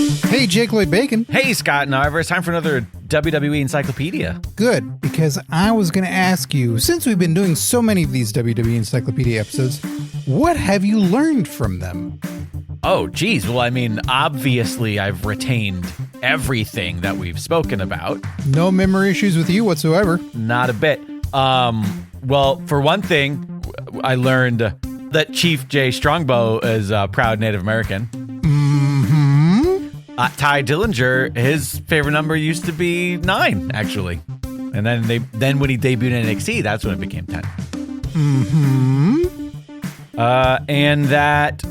Hey, Jake Lloyd Bacon. Hey, Scott Narver. It's time for another WWE Encyclopedia. Good, because I was going to ask you, since we've been doing so many of these WWE Encyclopedia episodes, what have you learned from them? Oh, geez. Well, I mean, obviously, I've retained everything that we've spoken about. No memory issues with you whatsoever. Not a bit. Well, for one thing, I learned that Chief Jay Strongbow is a proud Native American. Ty Dillinger, his favorite number used to be 9, actually. And then when he debuted in NXT, that's when it became 10. And that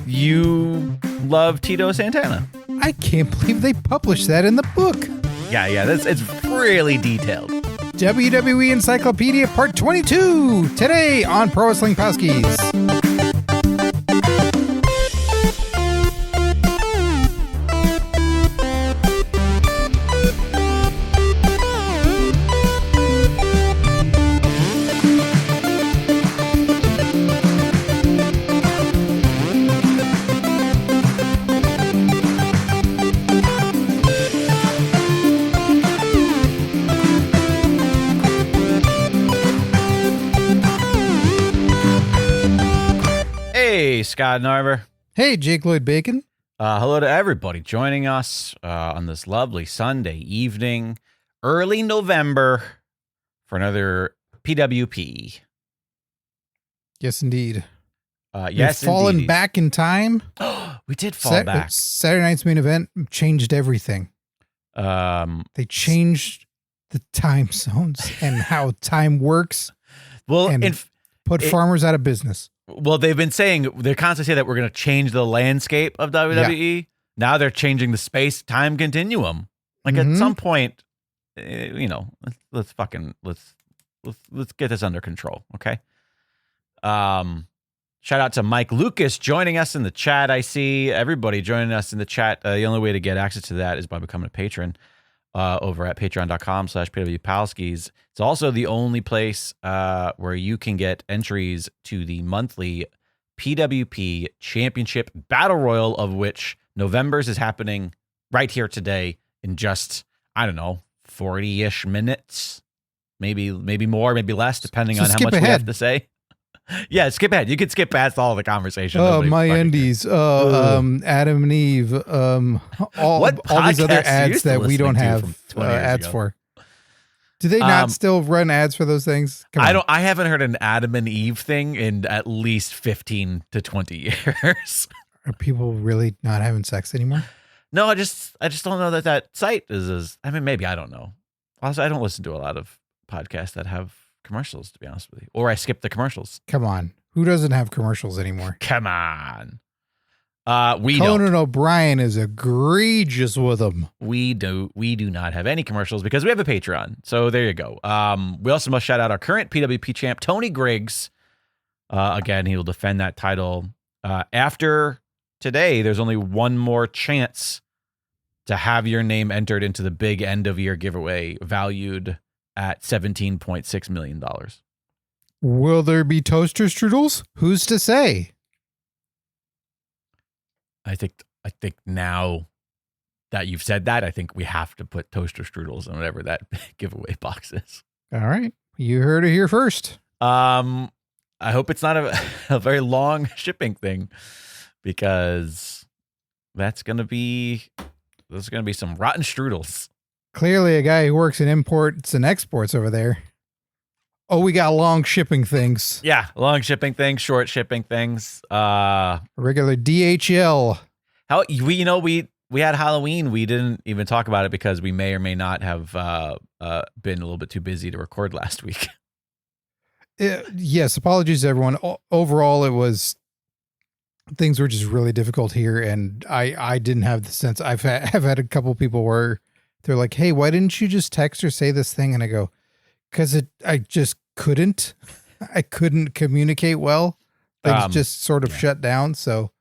you love Tito Santana. I can't believe they published that in the book. Yeah, it's really detailed. WWE Encyclopedia Part 22, today on Pro Wrestling Palskis. Hey, Scott Narver. Hey, Jake Lloyd Bacon. Hello to everybody joining us on this lovely Sunday evening, early November, for another PWP. Yes, indeed. Yes, We've fallen indeed. back in time. We did fall back. Saturday night's main event changed everything. They changed the time zones and how time works. Well, and put farmers out of business. Well, they're constantly saying that we're going to change the landscape of WWE. Yeah. Now they're changing the space-time continuum. Like at some point, let's get this under control, okay? Shout out to Mike Lucas joining us in the chat. I see everybody joining us in the chat. The only way to get access to that is by becoming a patron over at patreon.com/PWPalskis. It's also the only place where you can get entries to the monthly PWP Championship Battle Royal, of which November's is happening right here today in just, 40-ish minutes. Maybe more, maybe less, depending on how much we have to say. Yeah, skip ahead. You can skip past all the conversation. My Indies, Adam and Eve, all these other ads that we don't have ads for. Do they not still run ads for those things? I haven't heard an Adam and Eve thing in at least 15 to 20 years. Are people really not having sex anymore? No, I just don't know that site is maybe, I don't know. Also, I don't listen to a lot of podcasts that have commercials, to be honest with you, or I skip the commercials. Come on, who doesn't have commercials anymore? Come on, Conan O'Brien is egregious with them. We do not have any commercials because we have a Patreon. So there you go. We also must shout out our current PWP champ, Tony Griggs. Again, he will defend that title after today. There's only one more chance to have your name entered into the big end of year giveaway, valued at $17.6 million. Will there be toaster strudels? Who's to say? I think now that you've said that, I think we have to put toaster strudels on whatever that giveaway box is. All right. You heard it here first. I hope it's not a very long shipping thing, because there's going to be some rotten strudels. Clearly a guy who works in imports and exports over there. Oh, we got long shipping things. Yeah, long shipping things, short shipping things. Regular DHL. How we had Halloween. We didn't even talk about it because we may or may not have been a little bit too busy to record last week. Yes, apologies to everyone. Overall, things were just really difficult here, and I didn't have the sense. I've had a couple people where they're like, "Hey, why didn't you just text or say this thing?" And I go, "Because I just couldn't. I couldn't communicate well. Things just sort of shut down, so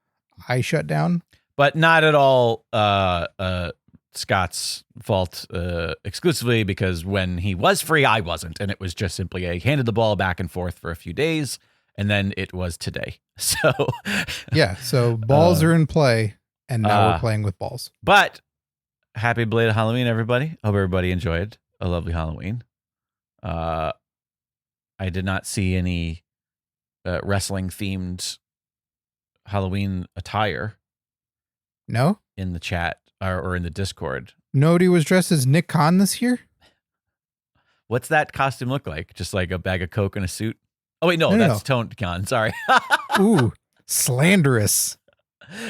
I shut down." But not at all Scott's fault exclusively, because when he was free, I wasn't, and it was just simply I handed the ball back and forth for a few days, and then it was today. So yeah, so balls are in play. and now we're playing with balls. But happy belated Halloween, everybody. Hope everybody enjoyed a lovely Halloween. I did not see any wrestling themed Halloween attire. No? In the chat or in the Discord. Nobody was dressed as Nick Khan this year? What's that costume look like? Just like a bag of Coke and a suit? Oh, wait, no, that's Tony Khan. Sorry. Ooh, slanderous.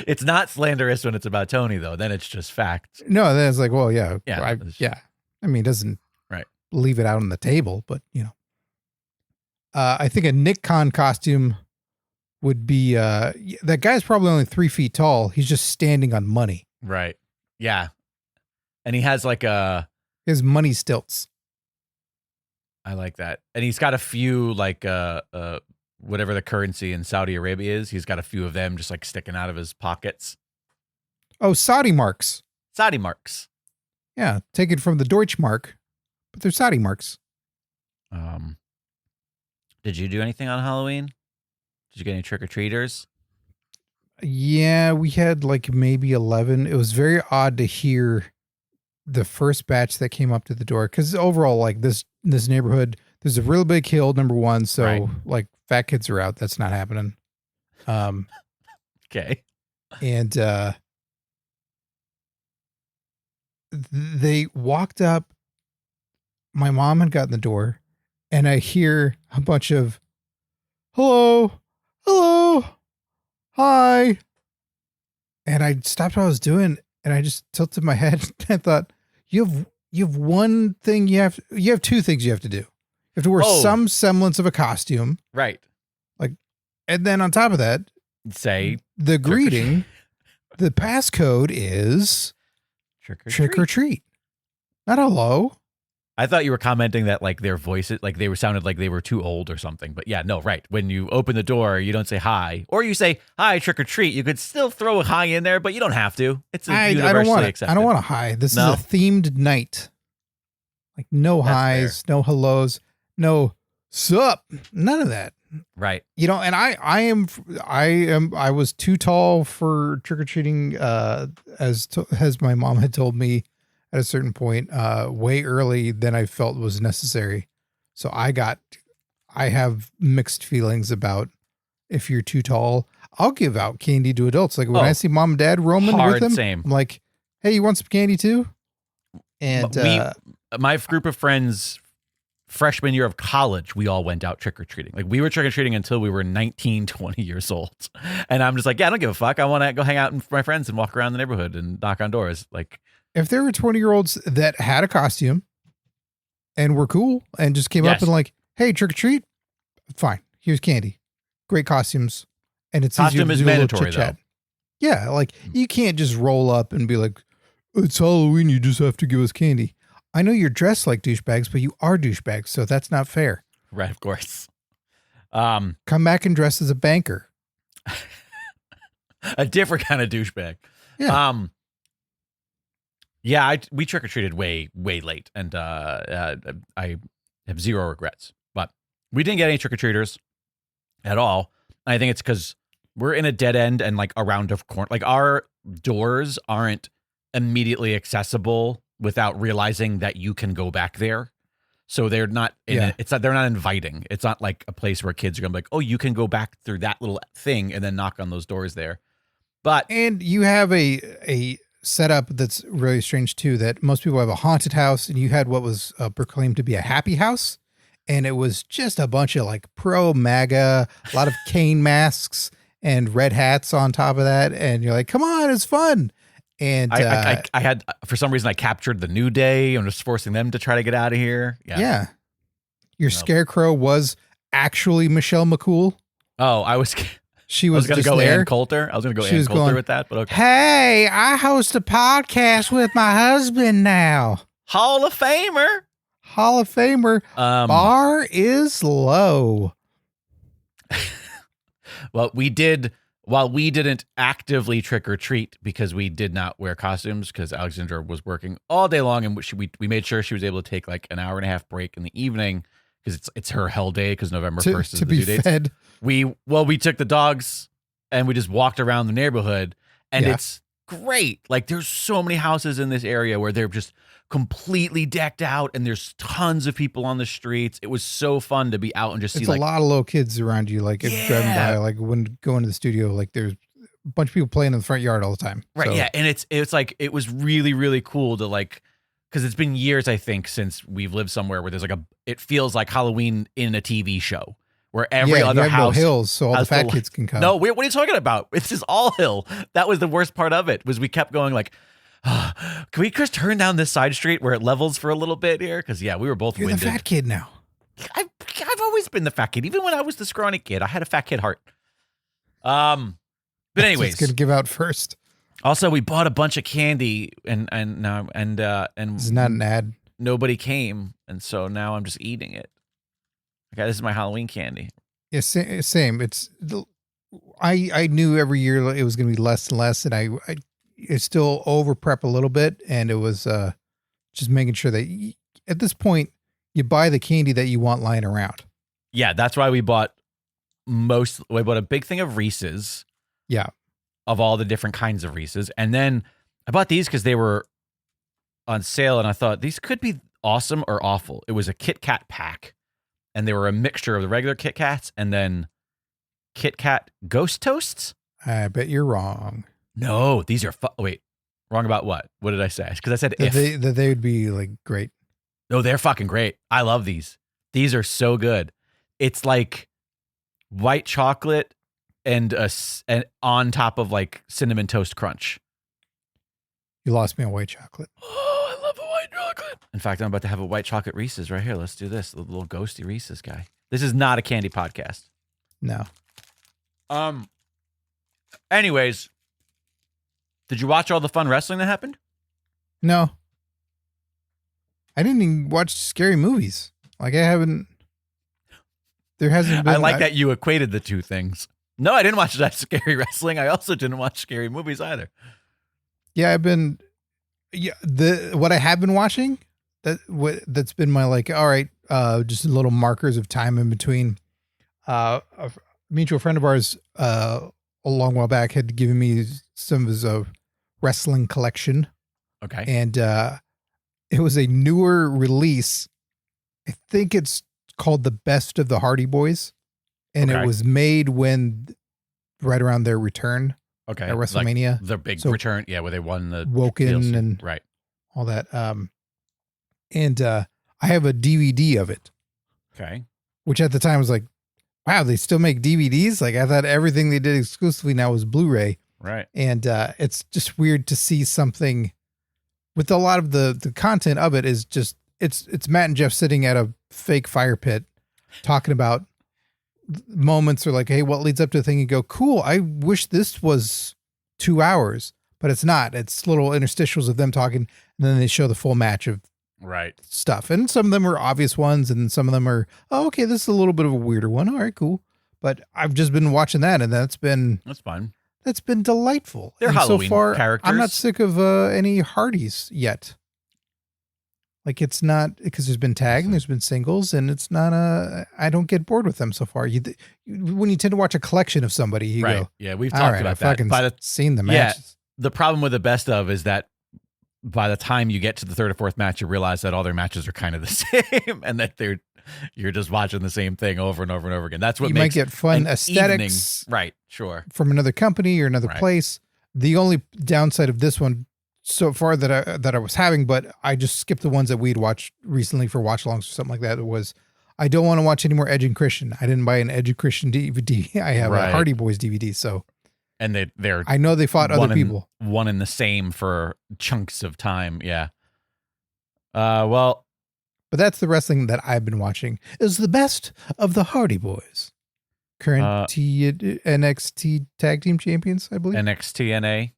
It's not slanderous when it's about Tony, though. Then it's just fact. No, then it's like, well, yeah. Yeah. I mean, it doesn't right. leave it out on the table, but, you know. I think a Nick Khan costume would be, that guy's probably only 3 feet tall. He's just standing on money. Right. Yeah. And he has like his money stilts. I like that. And he's got a few like whatever the currency in Saudi Arabia is, he's got a few of them just like sticking out of his pockets. Oh, Saudi marks. Saudi marks. Yeah, taken from the Deutschmark, but they're Saudi marks. Did you do anything on Halloween? Did you get any trick-or-treaters? Yeah, we had like maybe 11. It was very odd to hear the first batch that came up to the door, because overall, like this neighborhood, there's a real big hill, number one, so like fat kids are out. That's not happening. Okay. And they walked up. My mom had gotten the door, and I hear a bunch of hello, hi. And I stopped what I was doing, and I just tilted my head. And I thought, you have one thing you have two things you have to do. You have to wear some semblance of a costume. Right. Like, and then on top of that, say the greeting, the passcode is trick or treat. Not hello. I thought you were commenting that like their voices, like sounded like they were too old or something. But yeah, no, right. When you open the door, you don't say hi, or you say hi, trick or treat. You could still throw a hi in there, but you don't have to. It's universally accepted. I don't want a hi. This is a themed night. Like no highs, no hellos, no sup, none of that. Right. You know, and I was too tall for trick or treating, as my mom had told me at a certain point, way early than I felt was necessary. So I have mixed feelings about if you're too tall. I'll give out candy to adults. Like when I see mom and dad roaming with them, same. I'm like, hey, you want some candy too? And my group of friends, freshman year of college, we all went out trick-or-treating. Like we were trick-or-treating until we were 19, 20 years old. And I'm just like, yeah, I don't give a fuck. I want to go hang out with my friends and walk around the neighborhood and knock on doors. Like, if there were 20-year-olds that had a costume and were cool and just came up and like, hey, trick or treat, fine. Here's candy. Great costumes. And it's costume is mandatory though. Yeah. Like you can't just roll up and be like, it's Halloween. You just have to give us candy. I know you're dressed like douchebags, but you are douchebags. So that's not fair. Right. Of course. Come back and dress as a banker. A different kind of douchebag. Yeah. Yeah, we trick-or-treated way, way late, and I have zero regrets. But we didn't get any trick-or-treaters at all. And I think it's because we're in a dead end and like around a corner. Like our doors aren't immediately accessible without realizing that you can go back there. So they're not they're not inviting. It's not like a place where kids are gonna be like, oh, you can go back through that little thing and then knock on those doors there. And you have a setup that's really strange too, that most people have a haunted house, and you had what was proclaimed to be a happy house, and it was just a bunch of like pro MAGA, a lot of cane masks and red hats on top of that, and you're like, come on, it's fun. And I had, for some reason, I captured the New Day and was forcing them to try to get out of here. Yeah. Your scarecrow was actually Michelle McCool. Oh, She was going to go Ann Coulter. I was going to go Ann Coulter with that, but okay. Hey, I host a podcast with my husband now. Hall of Famer. Bar is low. Well, while we didn't actively trick or treat because we did not wear costumes because Alexandra was working all day long, and we made sure she was able to take like an hour and a half break in the evening because it's her hell day because November 1st is the due date. We took the dogs and we just walked around the neighborhood, and it's great. Like there's so many houses in this area where they're just completely decked out and there's tons of people on the streets. It was so fun to be out and just see It's a like lot of little kids around you. Like if you're driving by, like when going to the studio, like there's a bunch of people playing in the front yard all the time. Right. So, Yeah. And it's like, it was really, really cool to like, because it's been years, I think, since we've lived somewhere where there's like it feels like Halloween in a TV show where every other you have house no hills, so all the has fat kids can come. No, what are you talking about? It's just all hill. That was the worst part of it, was we kept going like, can we just turn down this side street where it levels for a little bit here? Because yeah, we were both You're winded. the fat kid now. I've always been the fat kid. Even when I was the scrawny kid, I had a fat kid heart. But anyways, it's gonna give out first. Also, we bought a bunch of candy and It's not an ad. Nobody came, and so now I'm just eating it. Okay, this is my Halloween candy. Yeah, same. I knew every year it was gonna be less and less, and I still over prep a little bit, and it was just making sure that at this point you buy the candy that you want lying around. Yeah, that's why we bought a big thing of Reese's. Yeah. Of all the different kinds of Reese's. And then I bought these because they were on sale, and I thought these could be awesome or awful. It was a Kit Kat pack, and they were a mixture of the regular Kit Kats and then Kit Kat Ghost Toasts. I bet you're wrong. No, these are wait, wrong about what? What did I say? Because I said that they would be like great. No, they're fucking great. I love these. These are so good. It's like white chocolate and on top of like cinnamon toast crunch. You lost me on white chocolate. Oh, I love a white chocolate. In fact, I'm about to have a white chocolate Reese's right here. Let's do this. The little ghosty Reese's guy. This is not a candy podcast. No. Anyways, did you watch all the fun wrestling that happened? No. I didn't even watch scary movies. Like I haven't. There hasn't been. I like that you equated the two things. No, I didn't watch that scary wrestling. I also didn't watch scary movies either. Yeah, what I have been watching, that's been my like, all right, just little markers of time in between. A mutual friend of ours, a long while back, had given me some of his wrestling collection. Okay. And it was a newer release. I think it's called The Best of the Hardy Boys. And it was made right around their return. Okay. At WrestleMania. Like the big return. Yeah, where they won the Woken TLC. and right. all that. And I have a DVD of it. Okay. Which at the time was like, wow, they still make DVDs? Like I thought everything they did exclusively now was Blu-ray. Right. And it's just weird to see something with a lot of the content of it is just, it's Matt and Jeff sitting at a fake fire pit talking about moments or like, hey, what leads up to the thing? You go, cool. I wish this was 2 hours, but it's not. It's little interstitials of them talking, and then they show the full match of stuff. And some of them are obvious ones, and some of them are, oh, okay, this is a little bit of a weirder one. All right, cool. But I've just been watching that, and that's fun. That's been delightful. They're and Halloween so far, characters. I'm not sick of any Hardys yet. Like it's not because there's been tag and there's been singles, and it's not I don't get bored with them so far. When you tend to watch a collection of somebody, you go, yeah, we've talked about that. I've seen the matches. Yeah, the problem with the best of is that by the time you get to the third or fourth match, you realize that all their matches are kind of the same, and that you're just watching the same thing over and over and over again. That's what you makes might get fun evening, aesthetics, right? Sure, from another company or another place. The only downside of this one so far that I was having, but I just skipped the ones that we'd watched recently for watch-alongs or something like that. It was, I don't want to watch any more Edge and Christian. I didn't buy an Edge and Christian DVD. I have a Hardy Boys DVD. So, and they're I know they fought other people. One and the same for chunks of time. Yeah. Well, but that's the wrestling that I've been watching. Is the best of the Hardy Boys, current NXT Tag Team Champions, I believe. NXT NA.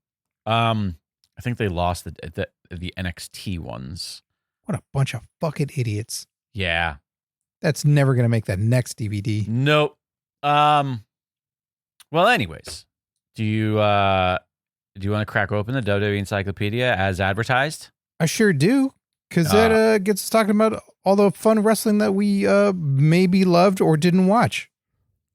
I think they lost the NXT ones. What a bunch of fucking idiots. Yeah. That's never going to make that next DVD. Nope. Well, anyways, do you want to crack open the WWE Encyclopedia as advertised? I sure do. Because that gets us talking about all the fun wrestling that we maybe loved or didn't watch.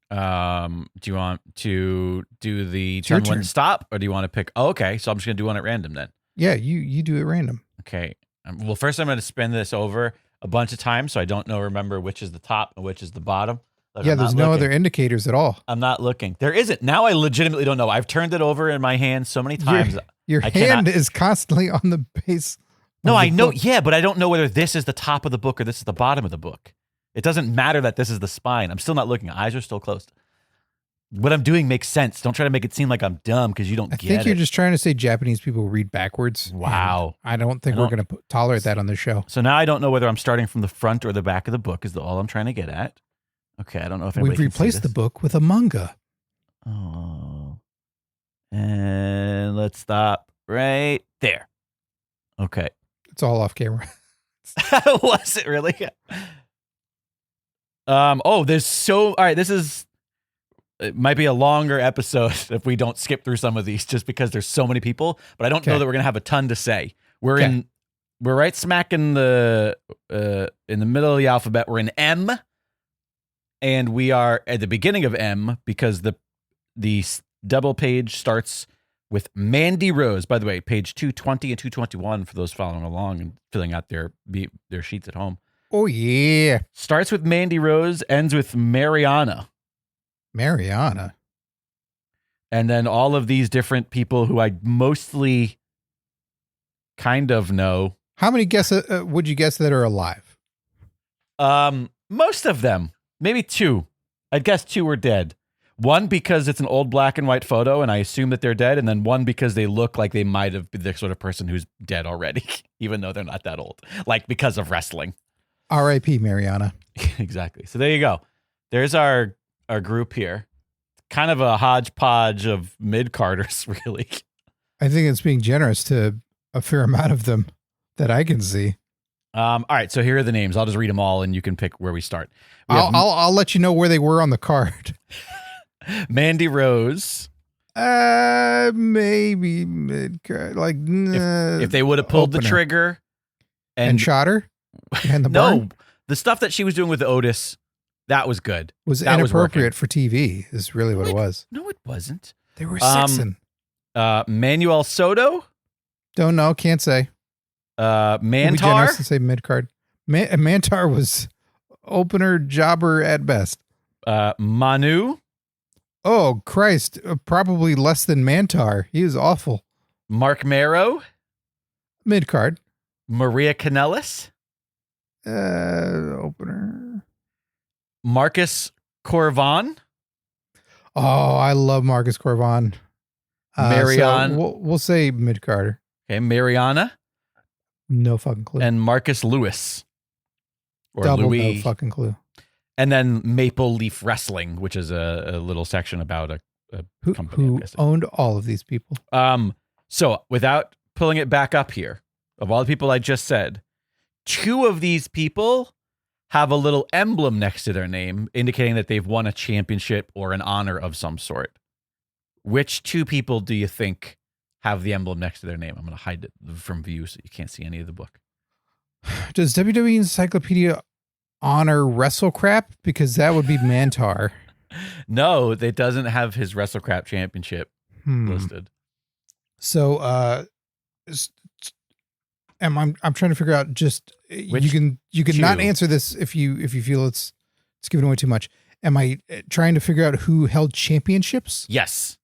Do you want to do the It's your turn one turn. stop, or do you want to pick? Oh, okay. So I'm just gonna do one at random then. Yeah, you do it random. Okay. Well, first I'm gonna spin this over a bunch of times, so I don't remember which is the top and which is the bottom. Look, Yeah, I'm there's not no looking. other indicators at all. I'm not looking. There isn't. Now I legitimately don't know. I've turned it over in my hand so many times. Your I hand cannot- is constantly on the base. No, of the I know. book. Yeah, but I don't know whether this is the top of the book or this is the bottom of the book. It doesn't matter that this is the spine. I'm still not looking. Eyes are still closed. What I'm doing makes sense. Don't try to make it seem like I'm dumb because you don't I get think it. you're just trying to say Japanese people read backwards. Wow. and I don't think we're going to tolerate that on this show. So now I don't know whether I'm starting from the front or the back of the book is all I'm trying to get at. Okay, I don't know if anybody We've can see replaced the this. book with a manga. Oh. And let's stop right there. Okay. It's all off camera. Was it really? All right, it might be a longer episode if we don't skip through some of these just because there's so many people, but I don't know Okay. that we're going to have a ton to say. We're Okay. right smack in the middle of the alphabet. We're in M, and we are at the beginning of M because the double page starts with Mandy Rose. By the way, page 220 and 221 for those following along and filling out their sheets at home. Oh, yeah. Starts with Mandy Rose, ends with Mariana. Mariana. And then all of these different people who I mostly kind of know. How many would you guess that are alive? Most of them. Maybe 2. I'd guess 2 were dead. 1 because it's an old black and white photo and I assume that they're dead. And then 1 because they look like they might have been the sort of person who's dead already, even though they're not that old. Like because of wrestling. R.I.P. Mariana. Exactly. So there you go. There's our group here. Kind of a hodgepodge of mid-carders, really. I think it's being generous to a fair amount of them that I can see. All right, so here are the names. I'll just read them all, and you can pick where we start. We have I'll let you know where they were on the card. Mandy Rose. Maybe mid card. Like If they would have pulled the opener. trigger and shot her and the no, barn the stuff that she was doing with Otis, that was good. was that was inappropriate for TV. Is really what it was. No, it wasn't. They were sexing. Manuel Soto. Don't know. Can't say. We'll be generous Mantaur. to say mid card. Mantaur was opener jobber at best. Manu. Oh Christ! Probably less than Mantaur. He was awful. Marc Mero. Mid card. Maria Kanellis. Opener. Marcus Corvan. Oh, I love Marcus Corvan. Marianne. So we'll say mid carder. Okay, Mariana. No fucking clue. And Marcus Lewis. Or Double Louis. no fucking clue. And then Maple Leaf Wrestling, which is a little section about a company. I'm Who guessing. owned all of these people? So without pulling it back up here, of all the people I just said, 2 of these people have a little emblem next to their name indicating that they've won a championship or an honor of some sort. Which 2 people do you think have the emblem next to their name? I'm going to hide it from view so you can't see any of the book. Does WWE Encyclopedia honor wrestle crap? Because that would be Mantaur. No, it doesn't have his WrestleCrap championship listed. So, I'm trying to figure out just you can not 2? answer this if you feel it's giving away too much. Am I trying to figure out who held championships? Yes.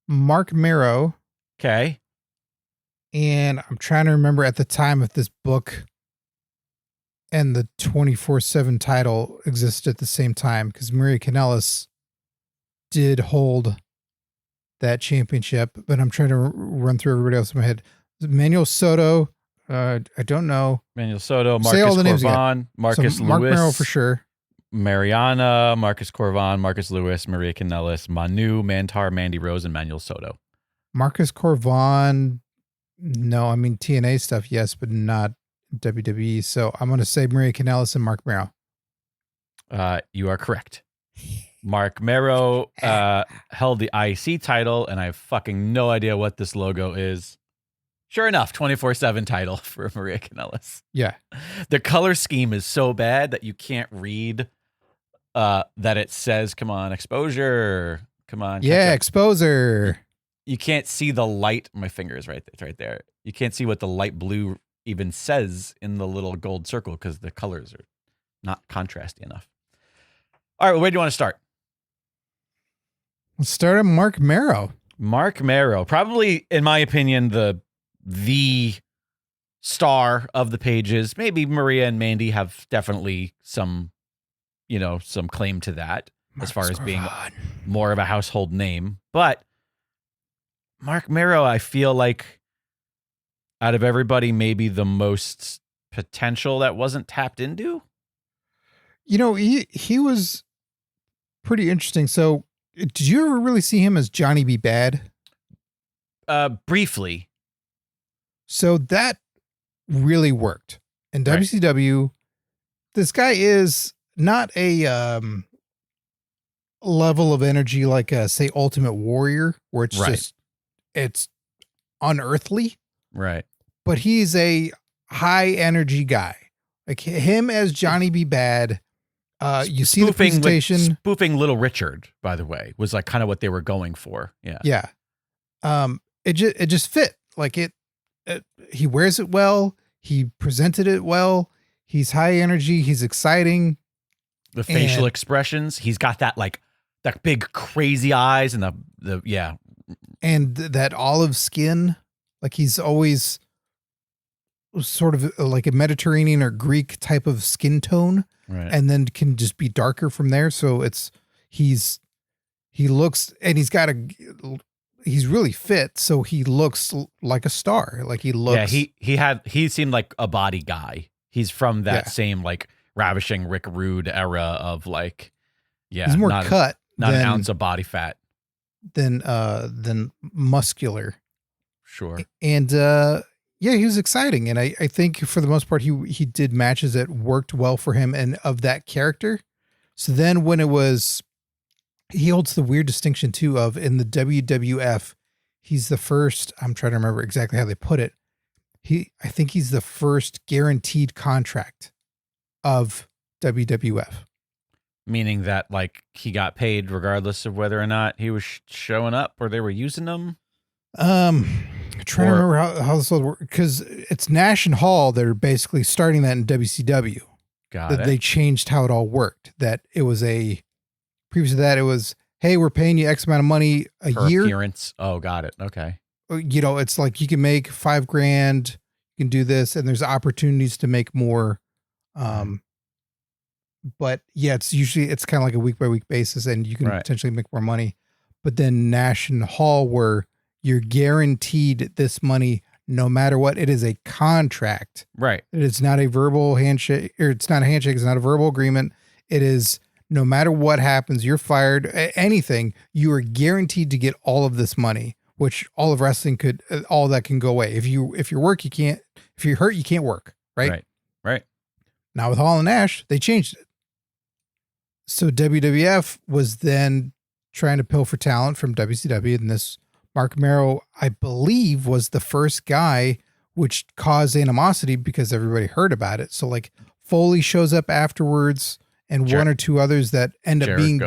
Marc Mero, Okay. and I'm trying to remember at the time if this book and the 24/7 title existed at the same time, because Maria Kanellis did hold that championship, but I'm trying to run through everybody else in my head. Manuel Soto, I don't know. Manuel Soto, Say all Marcus the names again. Corvan, Marcus So Marc Lewis, Mero for sure. Mariana, Marcus Corvan, Marcus Lewis, Maria Kanellis, Manu, Mantaur, Mandy Rose, and Manuel Soto. Marcus Corvan, no, I mean TNA stuff, yes, but not WWE. So I'm going to say Maria Kanellis and Marc Mero. You are correct. Marc Mero held the IC title, and I have fucking no idea what this logo is. Sure enough, 24/7 title for Maria Kanellis. Yeah. The color scheme is so bad that you can't read that it says, come on, exposure. Come on. Yeah, exposure. You can't see the light. My finger is right there. You can't see what the light blue even says in the little gold circle because the colors are not contrasty enough. All right, well, where do you want to start? Let's start at Marc Mero. Marc Mero, probably, in my opinion, the star of the pages. Maybe Maria and Mandy have definitely some claim to that as far as being more of a household name. But Marc Mero, I feel like out of everybody, maybe the most potential that wasn't tapped into. He was pretty interesting. So did you ever really see him as Johnny B. Bad? Briefly. So that really worked. In WCW, this guy is not a level of energy like say Ultimate Warrior, where it's just it's unearthly. Right. But he's a high energy guy. Like him as Johnny B. Bad. You see the presentation. Spoofing Little Richard, by the way, was like kind of what they were going for. Yeah. Yeah. It just fit. Like he wears it well. He presented it well. He's high energy. He's exciting. The facial expressions. He's got that big crazy eyes and the yeah. And that olive skin. Like he's always sort of like a Mediterranean or Greek type of skin tone. Right. And then can just be darker from there. So he looks, and he's really fit. So he looks like a star. Like he looks. Yeah, he seemed like a body guy. He's from that same like ravishing Rick Rude era of like, he's more cut. Not an ounce of body fat. Than muscular. Sure. And, he was exciting. And I think for the most part, he did matches that worked well for him and of that character. So then when he holds the weird distinction too of in the WWF, he's the first, I'm trying to remember exactly how they put it. I think he's the first guaranteed contract of WWF. Meaning that like he got paid regardless of whether or not he was showing up or they were using him. I'm trying to remember how this will work because it's Nash and Hall. They're basically starting that in WCW. Got it. They changed how it all worked. That it was previous to that, it was, hey, we're paying you X amount of money a year. Appearance. Oh, got it. Okay. It's like you can make $5,000. You can do this, and there's opportunities to make more. But yeah, it's kind of like a week by week basis, and you can potentially make more money. But then Nash and Hall were. You're guaranteed this money no matter what. It is a contract. Right. It is not a verbal handshake, or it's not a handshake. It's not a verbal agreement. It is no matter what happens, you're fired, anything, you are guaranteed to get all of this money, which all of wrestling all that can go away. If you work, you can't, if you're hurt, you can't work. Right. Right. Now with Hall and Nash, they changed it. So WWF was then trying to pilfer talent from WCW, and this Marc Mero, I believe, was the first guy, which caused animosity because everybody heard about it. So like Foley shows up afterwards and one or two others that end up being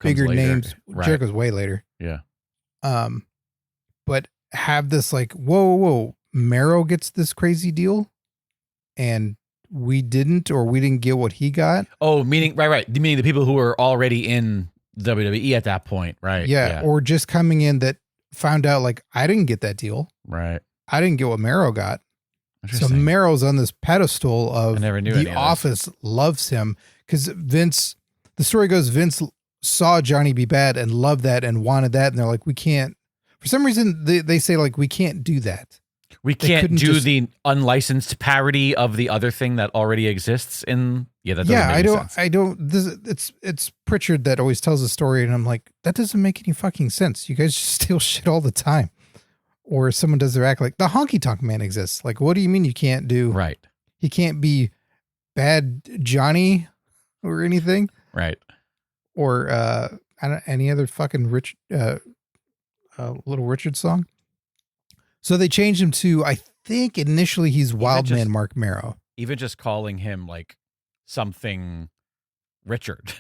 bigger names. Right. Jericho's way later. Yeah. But have this like, whoa, Mero gets this crazy deal and we didn't get what he got. Oh, meaning, right. Meaning the people who were already in WWE at that point. Right. Yeah. Or just coming in that found out like, I didn't get that deal. Right. I didn't get what Mero got. So Mero's on this pedestal of I never knew The Office loves him because Vince, the story goes, Vince saw Johnny B. Bad and loved that and wanted that. And they're like, we can't, for some reason, they say like, we can't do that. We can't do the unlicensed parody of the other thing that already exists in. Yeah, that doesn't make sense. I don't. It's Pritchard that always tells the story, and I'm like, that doesn't make any fucking sense. You guys just steal shit all the time. Or someone does their act like the Honky Tonk Man exists. Like, what do you mean you can't do? Right. He can't be Bad Johnny or anything. Right. Or any other fucking Little Richard song. So they changed him to, I think initially he's Wildman Marc Mero. Even just calling him like something Richard,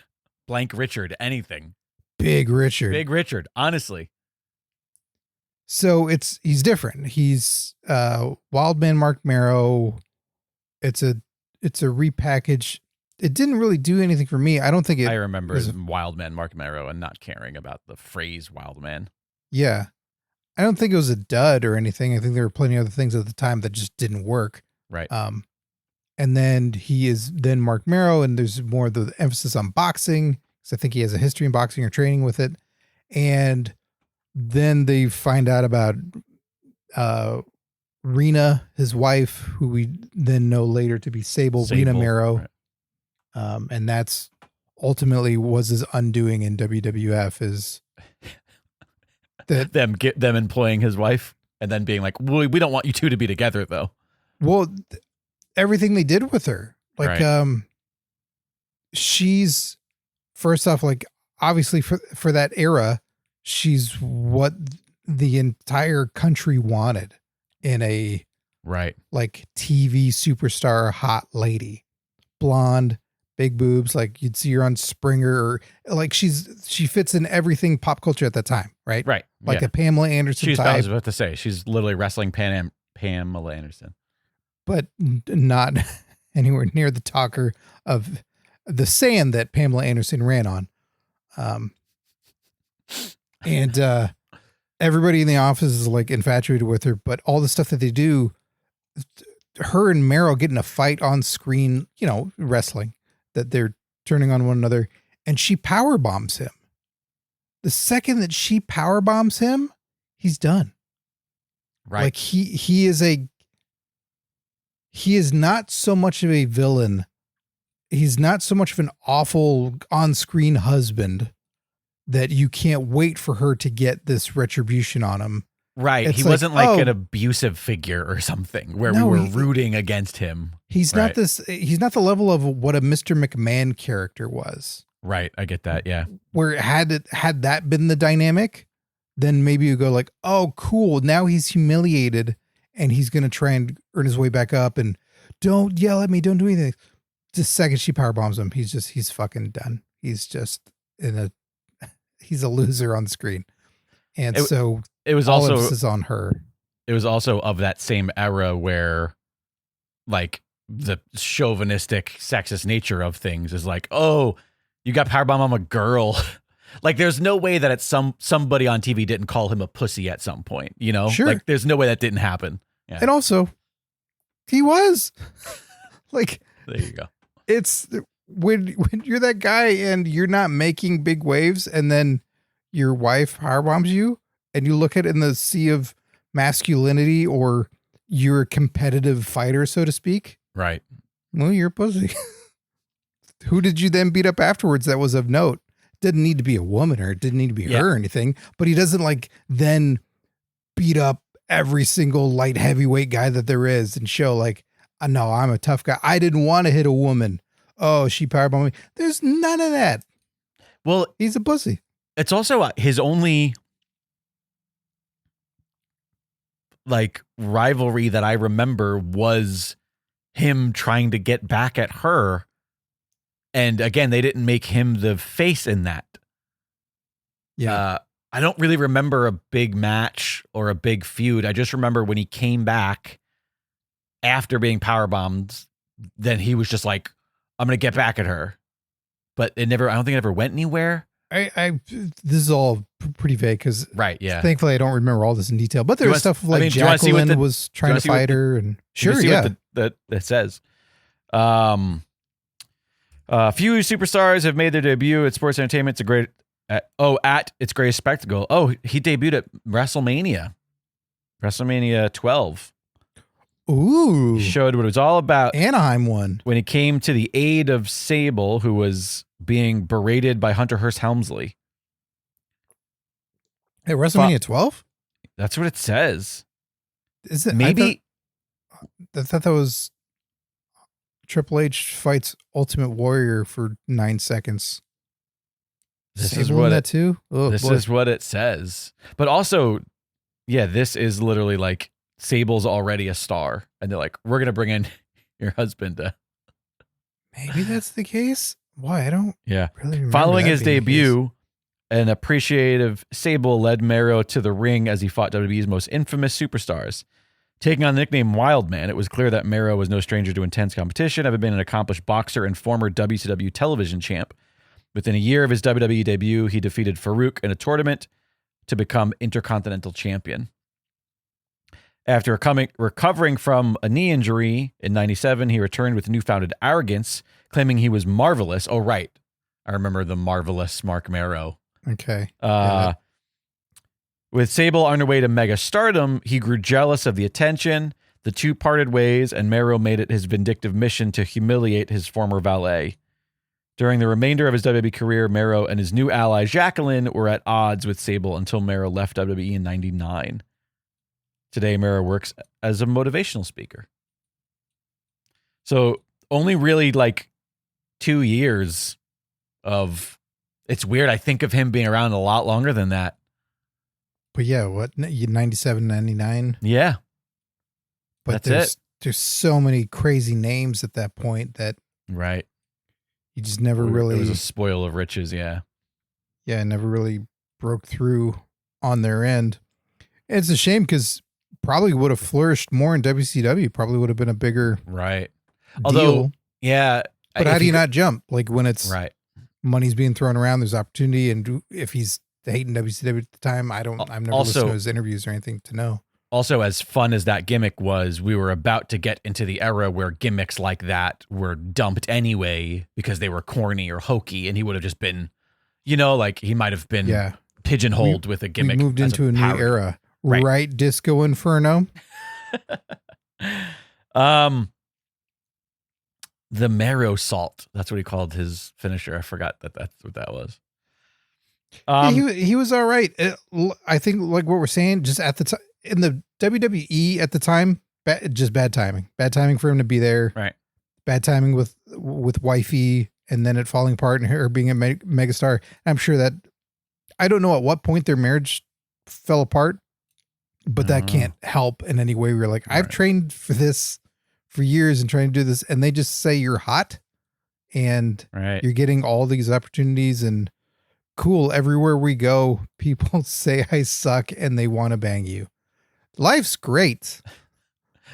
Blank Richard, anything. Big Richard. Big Richard, honestly. So he's different. He's Wildman Marc Mero. It's a repackage. It didn't really do anything for me. I don't think I remember Wildman Marc Mero and not caring about the phrase Wildman. Yeah. I don't think it was a dud or anything. I think there were plenty of other things at the time that just didn't work. Right. And then he is then Marc Mero, and there's more of the emphasis on boxing. So I think he has a history in boxing or training with it. And then they find out about Rena, his wife, who we then know later to be Sable. Rena Mero. Right. And that's ultimately was his undoing in WWF is that them employing his wife and then being like, we don't want you two to be together though. Well, everything they did with her, like, right. She's first off, like, obviously for that era, she's what the entire country wanted in a right, like TV superstar, hot lady, blonde, big boobs. Like you'd see her on Springer, or like she fits in everything pop culture at that time. Right. Right. Like a Pamela Anderson type. I was about to say, she's literally wrestling Pamela Anderson, but not anywhere near the talker of the sand that Pamela Anderson ran on. And everybody in the office is like infatuated with her, but all the stuff that they do, her and Mero get in a fight on screen, you know, wrestling, that they're turning on one another, and she power bombs him. The second that she power bombs him, he's done. Right. Like he is not so much of a villain. He's not so much of an awful on-screen husband that you can't wait for her to get this retribution on him. Right. He wasn't like an abusive figure or something where we were rooting against him. He's not he's not the level of what a Mr. McMahon character was. Right. I get that. Yeah. Where had that been the dynamic, then maybe you go like, oh, cool. Now he's humiliated and he's going to try and earn his way back up, and don't yell at me. Don't do anything. The second she power bombs him, he's fucking done. He's just he's a loser on the screen. And so it was all also emphasis on her. It was also of that same era where like the chauvinistic sexist nature of things is like, oh, you got powerbomb on a girl. Like there's no way that somebody on TV didn't call him a pussy at some point, you know? Sure. Like there's no way that didn't happen. Yeah. And also he was like, there you go. It's when you're that guy and you're not making big waves, and then your wife powerbombs you, and you look at it in the sea of masculinity, or you're a competitive fighter, so to speak. Right. Well, you're a pussy. Who did you then beat up afterwards that was of note? Didn't need to be a woman, or it didn't need to be her or anything, but he doesn't like then beat up every single light heavyweight guy that there is and show like, no, I'm a tough guy. I didn't want to hit a woman. Oh, she powerbombed me. There's none of that. Well, he's a pussy. It's also his only like rivalry that I remember was him trying to get back at her. And again, they didn't make him the face in that. Yeah. I don't really remember a big match or a big feud. I just remember when he came back after being powerbombed, then he was just like, I'm going to get back at her. But I don't think it ever went anywhere. This is all pretty vague because right, yeah. Thankfully, I don't remember all this in detail. But there's stuff like Jacqueline was trying to fight her, and sure, yeah, that says. Few superstars have made their debut at sports entertainment. It's a great at its greatest spectacle. Oh, he debuted at WrestleMania 12. Ooh, he showed what it was all about. Anaheim won when he came to the aid of Sable, who was being berated by Hunter Hearst Helmsley. At WrestleMania 12? That's what it says. Is it? Maybe. I thought that was Triple H fights Ultimate Warrior for 9 seconds. This Sable is what that too. Oh, this is what it says. But also, yeah, this is literally like Sable's already a star, and they're like, we're gonna bring in your husband. Maybe that's the case. Why? I don't Yeah. really remember Following that his being the case. debut, an appreciative Sable led Mero to the ring as he fought WWE's most infamous superstars. Taking on the nickname Wildman, it was clear that Mero was no stranger to intense competition, having been an accomplished boxer and former WCW television champ. Within a year of his WWE debut, he defeated Farouk in a tournament to become Intercontinental Champion. After recovering from a knee injury in 97, he returned with newfounded arrogance, claiming he was marvelous. Oh, right. I remember the marvelous Marc Mero. Okay. With Sable on her way to mega stardom, he grew jealous of the attention. The two parted ways, and Mero made it his vindictive mission to humiliate his former valet. During the remainder of his WWE career, Mero and his new ally, Jacqueline, were at odds with Sable until Mero left WWE in 99. Today, Mero works as a motivational speaker. So only really like 2 years of... It's weird. I think of him being around a lot longer than that. But yeah, what, 97, 99? Yeah. But That's there's so many crazy names at that point that Right. you just never really... It was a spoil of riches, yeah. Yeah, never really broke through on their end. And it's a shame because probably would have flourished more in WCW. Probably would have been a bigger Right. deal. Although, yeah. But how do you not jump? Like when it's Right. money's being thrown around, there's opportunity. And if he's hating WCW at the time, I've never listened to his interviews or anything to know. Also, as fun as that gimmick was, we were about to get into the era where gimmicks like that were dumped anyway because they were corny or hokey, and he would have just been, like he might have been pigeonholed with a gimmick. We moved into a new era. Right, Disco Inferno? The Mero Salt. That's what he called his finisher. I forgot that's what that was. He was all right. I think like what we're saying, just at the time in the WWE at the time, just bad timing. Bad timing for him to be there. Right. Bad timing with wifey, and then it falling apart and her being a megastar. I'm sure that I don't know at what point their marriage fell apart, but that can't help in any way. We're like, I've trained for this for years and trying to do this, and they just say you're hot and you're getting all these opportunities and cool. Everywhere we go, people say I suck and they want to bang you. Life's great.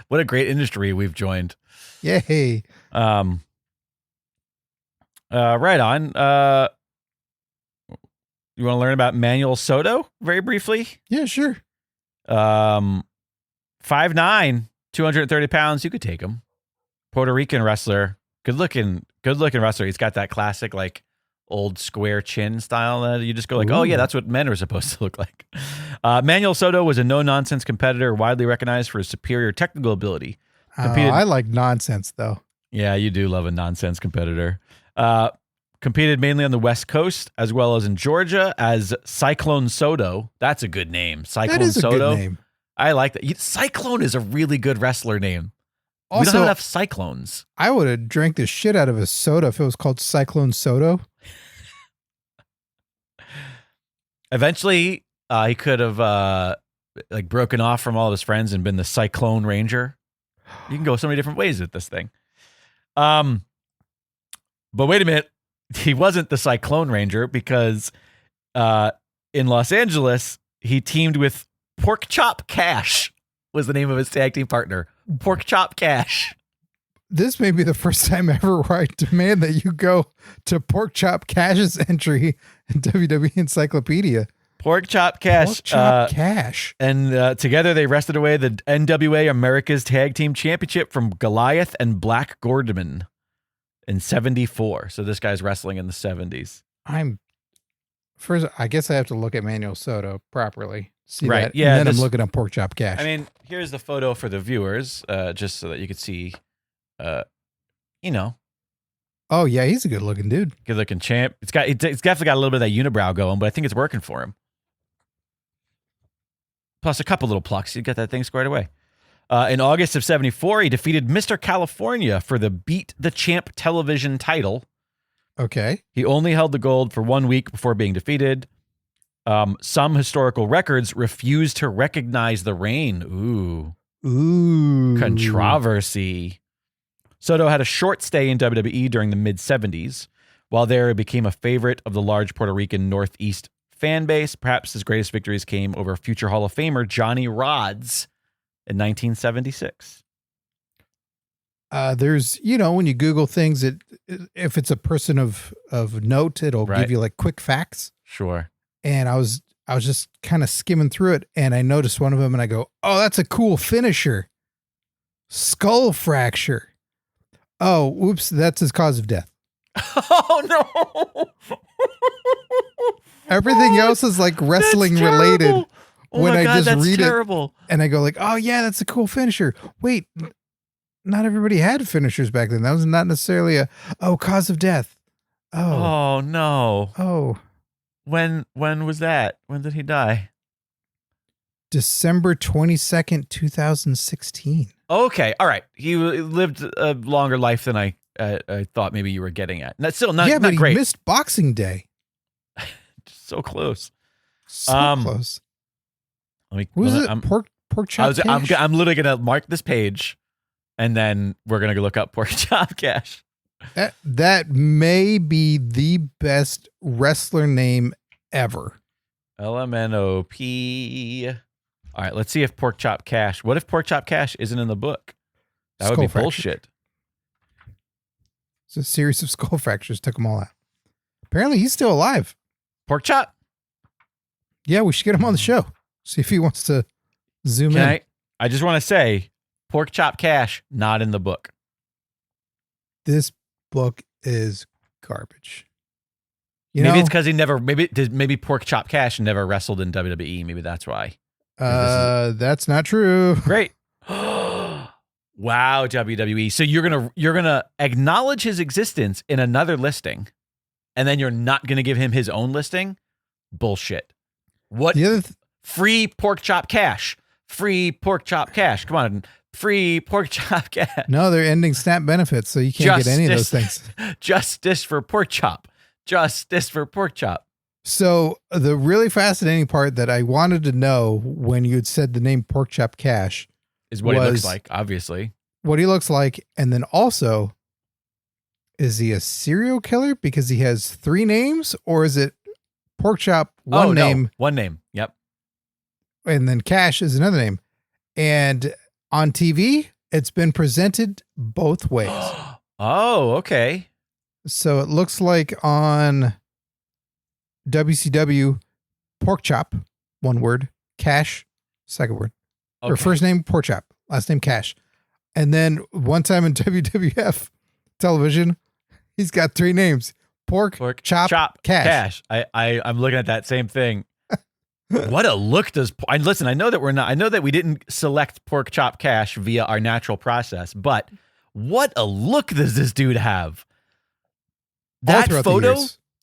What a great industry we've joined. Yay. Right on. You want to learn about Manuel Soto very briefly? Yeah, sure. 5'9", 230 pounds. You could take him. Puerto Rican wrestler. Good looking wrestler. He's got that classic, like, old square chin style that you just go like, oh yeah, that's what men are supposed to look like. Manuel Soto was a no-nonsense competitor, widely recognized for his superior technical ability. I like nonsense, though. Yeah, you do love a nonsense competitor. Competed mainly on the West Coast as well as in Georgia as Cyclone Soto. That's a good name. Cyclone Soto. A good name. I like that. Cyclone is a really good wrestler name. Also, we don't have enough Cyclones. I would have drank the shit out of a soda if it was called Cyclone Soto. Eventually, he could have broken off from all of his friends and been the Cyclone Ranger. You can go so many different ways with this thing. But wait a minute. He wasn't the Cyclone Ranger because in Los Angeles, he teamed with Porkchop Cash was the name of his tag team partner. Porkchop Cash. This may be the first time ever where I demand that you go to Porkchop Cash's entry in WWE Encyclopedia. Porkchop Cash. Porkchop Cash. And together they wrested away the NWA America's Tag Team Championship from Goliath and Black Gordman in 74. So this guy's wrestling in the 70s. I guess I have to look at Manuel Soto properly. See right. that? Yeah. And then I'm looking at Porkchop Cash. I mean, here's the photo for the viewers, just so that you could see, Oh yeah, he's a good looking dude. Good looking champ. It's definitely got a little bit of that unibrow going, but I think it's working for him. Plus a couple little plucks. You get that thing squared away. In August of 74, he defeated Mr. California for the Beat the Champ television title. Okay. He only held the gold for 1 week before being defeated. Some historical records refuse to recognize the reign. Ooh. Controversy. Soto had a short stay in WWE during the mid-70s. While there, he became a favorite of the large Puerto Rican Northeast fan base. Perhaps his greatest victories came over future Hall of Famer Johnny Rodz in 1976. There's, when you Google things, if it's a person of note, it'll give you like quick facts. Sure. And I was just kind of skimming through it, and I noticed one of them, and I go, "Oh, that's a cool finisher. Skull fracture. Oh, whoops, that's his cause of death." Oh no! Everything else is like wrestling related. Oh when my God, I just read terrible. It, and I go like, "Oh yeah, that's a cool finisher." Wait, not everybody had finishers back then. That was not necessarily cause of death. Oh no. Oh. When was that? When did he die? December 22nd, 2016. Okay. All right. He lived a longer life than I thought maybe you were getting at. That's still not, but great. He missed Boxing Day. So close. So close. Who's it? Porkchop Cash? I'm literally going to mark this page, and then we're going to look up Porkchop Cash. That may be the best wrestler name ever. LMNOP. All right, let's see if Porkchop Cash. What if Porkchop Cash isn't in the book? That would be bullshit. It's a series of skull fractures. Took them all out. Apparently, he's still alive. Porkchop? Yeah, we should get him on the show. See if he wants to zoom in. I just want to say, Porkchop Cash, not in the book. This book is garbage. Maybe it's because maybe Porkchop Cash never wrestled in WWE. Maybe that's why. That's not true. Great. Wow, WWE. So you're gonna acknowledge his existence in another listing, and then you're not gonna give him his own listing? Bullshit. What? Free Porkchop Cash. Free Porkchop Cash. Come on. Free Porkchop Cash. No, they're ending SNAP benefits, so you can't get any of those things. Justice for Porkchop. Justice for Porkchop. So the really fascinating part that I wanted to know when you had said the name Porkchop Cash is what he looks like, obviously. What he looks like, and then also, is he a serial killer because he has 3 names, or is it Porkchop one name? No. One name. Yep. And then Cash is another name. And on TV, it's been presented both ways. Oh, okay. So it looks like on WCW, Porkchop, one word, Cash, second word. Okay. Or first name, Porkchop, last name, Cash. And then one time in WWF television, he's got 3 names. Pork Chop, Cash. I'm looking at that same thing. What a look does listen, I know that we didn't select Porkchop Cash via our natural process, but what a look does this dude have? That photo,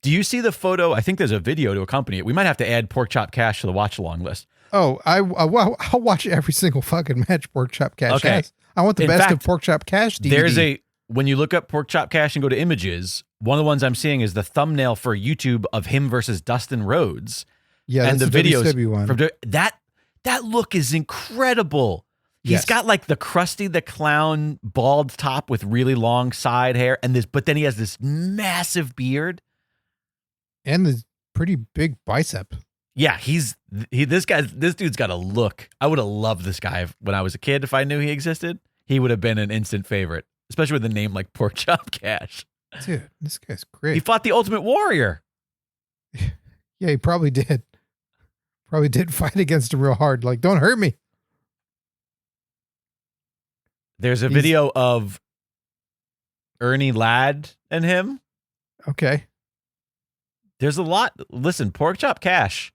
do you see the photo? I think there's a video to accompany it. We might have to add Porkchop Cash to the watch along list. Oh, I'll watch every single fucking match Porkchop Cash has. I want the best of Porkchop Cash DVD. When you look up Porkchop Cash and go to images, one of the ones I'm seeing is the thumbnail for YouTube of him versus Dustin Rhodes. Yeah, and the videos one. From that look is incredible. He's got like the Krusty the Clown bald top with really long side hair, but then he has this massive beard and the pretty big bicep. Yeah, this dude's got a look. I would have loved this guy when I was a kid. If I knew he existed, he would have been an instant favorite, especially with a name like Porkchop Cash. Dude, this guy's great. He fought the Ultimate Warrior. Yeah, he probably did. Probably did fight against him real hard. Like, don't hurt me. There's a video of Ernie Ladd and him. Okay. There's a lot. Listen, Porkchop Cash,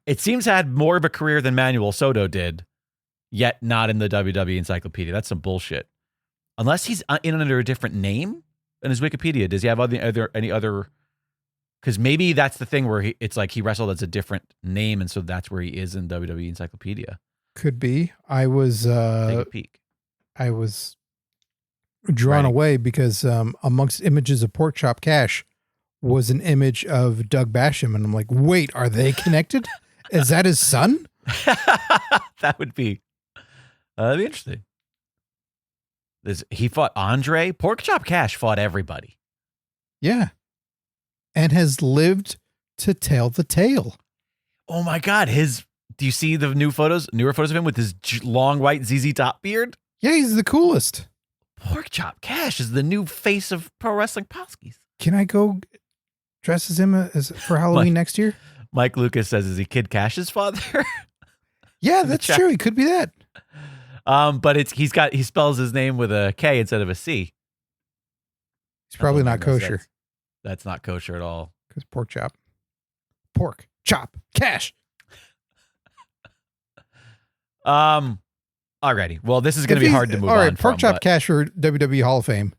it seems had more of a career than Manuel Soto did, yet not in the WWE Encyclopedia. That's some bullshit. Unless he's in under a different name in his Wikipedia. Does he have any other? Because maybe that's the thing where it's like he wrestled as a different name, and so that's where he is in WWE Encyclopedia. Could be. I was take a peek. I was drawn away because amongst images of Porkchop Cash was an image of Doug Basham, and I'm like, wait, are they connected? Is that his son? That would be that'd be interesting. He fought Andre. Porkchop Cash fought everybody. Yeah. and has lived to tell the tale. Oh my God. Do you see the newer photos of him with his long white ZZ Top beard? Yeah, he's the coolest. Porkchop Cash is the new face of Pro Wrestling Palskis. Can I go dress as him for Halloween next year? Mike Lucas says, is he Kid Cash's father? Yeah, that's true. He could be that. But he spells his name with a K instead of a C. He's probably not kosher. That's not kosher at all. Because pork chop. Pork chop cash. Alrighty. Well, this is going to be hard to move on. All right, Porkchop Cash for WWE Hall of Fame.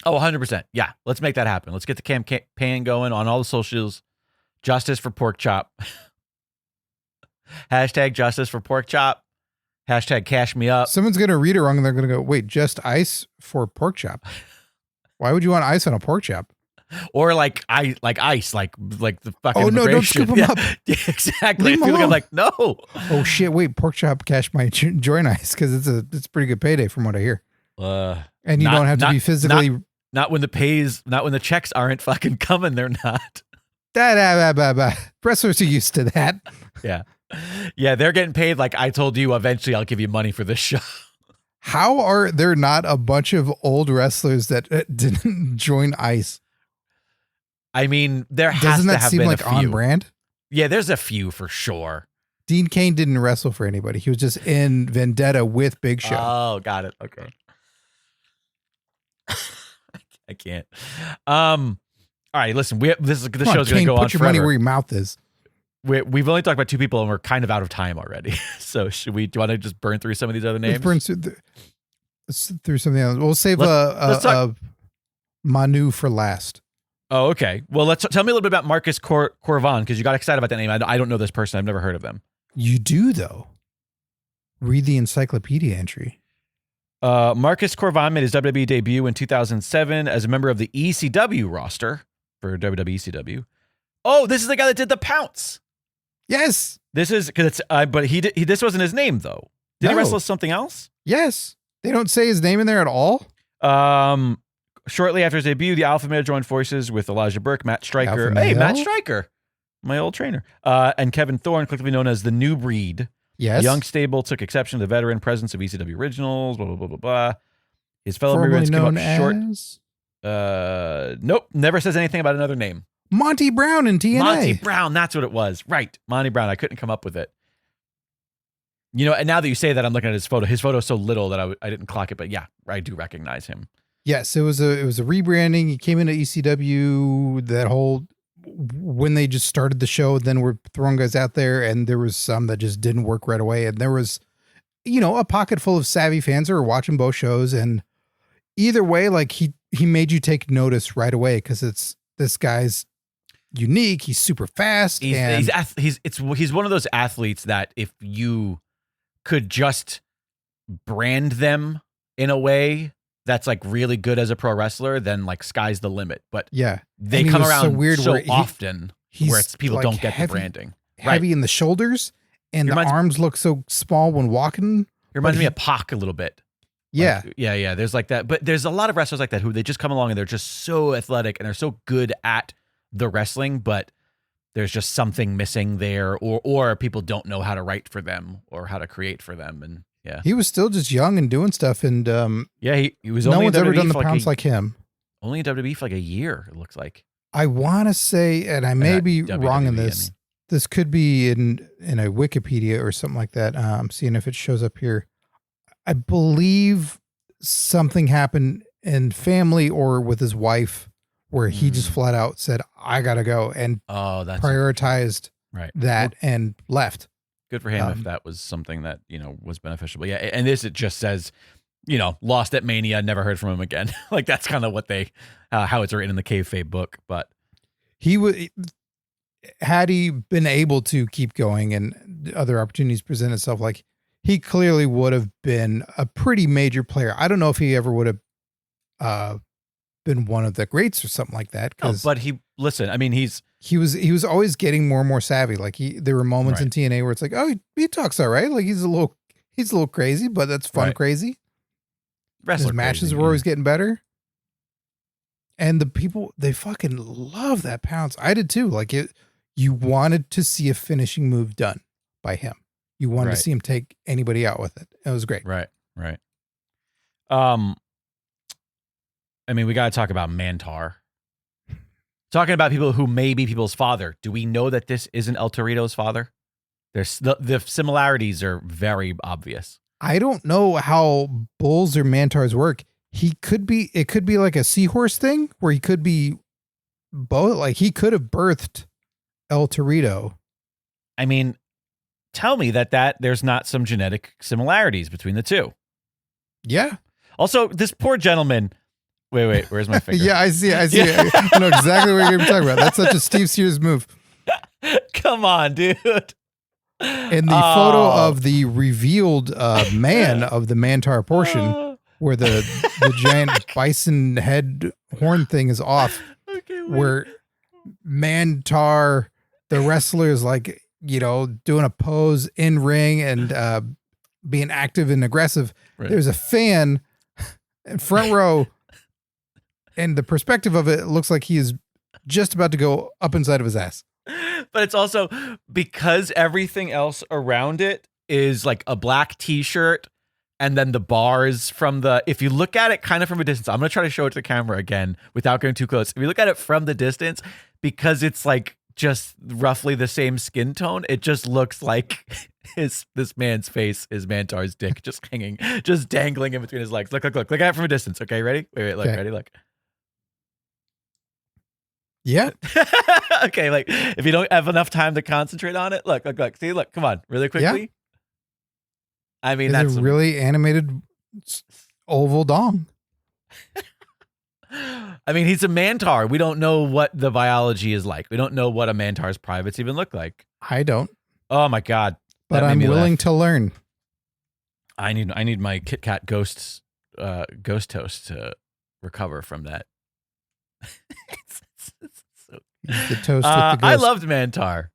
Oh, 100%. Yeah, let's make that happen. Let's get the campaign going on all the socials. Justice for Porkchop. Hashtag Justice for Porkchop. Hashtag Cash Me Up. Someone's going to read it wrong and they're going to go, wait, just ice for pork chop? Why would you want ice on a pork chop? Or like ice, like the fucking. Oh no! Don't scoop them up. Yeah, exactly. I feel like I'm like, no. Oh shit! Wait, Porkchop Cash might join ice because it's a pretty good payday from what I hear. And you don't have to be physically. Not when the checks aren't fucking coming. They're not. Wrestlers are used to that. Yeah, yeah. They're getting paid. Like I told you, eventually I'll give you money for this show. How are there not a bunch of old wrestlers that didn't join ice? I mean, there has Doesn't to that have seem been like a few. on brand? Yeah, there's a few for sure. Dean Cain didn't wrestle for anybody. He was just in Vendetta with Big Show. Oh, got it. Okay. I can't. All right, listen. The show's going to go on put your forever. money where your mouth is. We've only talked about two people, and we're kind of out of time already. So do you want to just burn through some of these other names? Let's burn through something else. We'll save Manu for last. Oh, okay. Well, tell me a little bit about Marcus Corvan, because you got excited about that name. I don't know this person. I've never heard of them. You do, though. Read the encyclopedia entry. Marcus Corvan made his WWE debut in 2007 as a member of the ECW roster for WWE ECW. Oh, this is the guy that did the Pounce. Yes. This is because it's. But this wasn't his name though. Did he wrestle as something else? Yes. They don't say his name in there at all. Shortly after his debut, the Alpha Male joined forces with Elijah Burke, Matt Stryker. Hey, Matt Stryker, my old trainer, and Kevin Thorne, collectively known as the New Breed. Yes. Young Stable took exception to the veteran presence of ECW originals. Blah blah blah blah blah. His fellow Formerly immigrants came known up short. Nope, never says anything about another name. Monty Brown in TNA. Monty Brown, that's what it was. Right, Monty Brown. I couldn't come up with it. You know, and now that you say that, I'm looking at his photo. His photo is so little that I didn't clock it, but yeah, I do recognize him. Yes, it was a rebranding. He came into ECW that whole when they just started the show, then we're throwing guys out there, and there was some that just didn't work right away, and there was, a pocket full of savvy fans who were watching both shows, and either way, like he made you take notice right away because this guy's unique. He's super fast. He's one of those athletes that if you could just brand them in a way that's like really good as a pro wrestler, then like sky's the limit. But yeah, they come around so weird often where people like don't get the branding. Heavy in the shoulders, and the arms look so small when walking. It reminds me of Pac a little bit. Yeah. Like, yeah. There's like that. But there's a lot of wrestlers like that who they just come along and they're just so athletic and they're so good at the wrestling, but there's just something missing there, or people don't know how to write for them or how to create for them. And yeah, he was still just young and doing stuff. And he was. No only one's in ever WWE done the for Pounce like him. Only in WWE for like a year. It looks like. I want to say, and I may be wrong in this. I mean. This could be in a Wikipedia or something like that. I'm seeing if it shows up here. I believe something happened in family or with his wife where he just flat out said, I got to go, and that's prioritized that and left. Good for him if that was something that, was beneficial. But yeah, and this, it just says, lost at Mania, never heard from him again. Like that's kind of what how it's written in the kayfabe book. But had he been able to keep going and other opportunities present itself, like he clearly would have been a pretty major player. I don't know if he ever would have been one of the greats or something like that. But I mean, he was always getting more and more savvy. Like there were moments in TNA where it's like, oh, he talks all right. Like he's a little crazy, but that's fun crazy. Wrestler His matches crazy, were always getting better. And the people, they fucking love that pounce. I did too. Like you wanted to see a finishing move done by him. You wanted to see him take anybody out with it. It was great. Right. I mean, we got to talk about Mantaur. Talking about people who may be people's father. Do we know that this isn't El Torito's father? There's the similarities are very obvious. I don't know how bulls or Mantaurs work. It could be like a seahorse thing where he could be both. Like he could have birthed El Torito. I mean, tell me that there's not some genetic similarities between the two. Yeah. Also, this poor gentleman. Wait, where's my finger? Yeah, I see. I know exactly what you're going to be talking about. That's such a Steve Sears move. Come on, dude. In the photo of the revealed man of the Mantaur portion, where the giant bison head horn thing is off, where Mantaur, the wrestler, is like, doing a pose in ring and being active and aggressive. Right. There's a fan in front row. And the perspective of it looks like he is just about to go up inside of his ass. But it's also because everything else around it is like a black t-shirt and then the bars from if you look at it kind of from a distance, I'm going to try to show it to the camera again without going too close. If you look at it from the distance, because it's like just roughly the same skin tone, it just looks like this man's face is Mantaur's dick just hanging, just dangling in between his legs. Look at it from a distance. Okay, ready? Wait, look, ready? Look. Yeah. Okay, like if you don't have enough time to concentrate on it, look. See, look, come on, really quickly. Yeah. I mean, that's a really animated oval dong. I mean, he's a Mantaur. We don't know what the biology is like. We don't know what a Mantaur's privates even look like. I don't. Oh my God. But I'm willing to learn. I need my Kit Kat ghost toast to recover from that. The toast with the ghost. I loved Mantaur.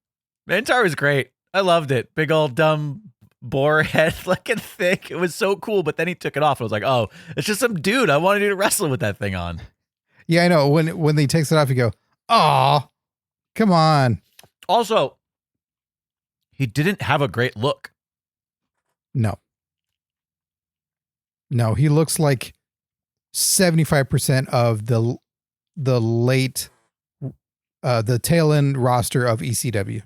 Mantaur was great. I loved it. Big old dumb boar head looking thing. It was so cool, but then he took it off. I was like, oh, it's just some dude. I wanted you to wrestle with that thing on. Yeah, I know. When he takes it off, you go, oh, come on. Also, he didn't have a great look. No, he looks like 75% of the late the tail end roster of ECW.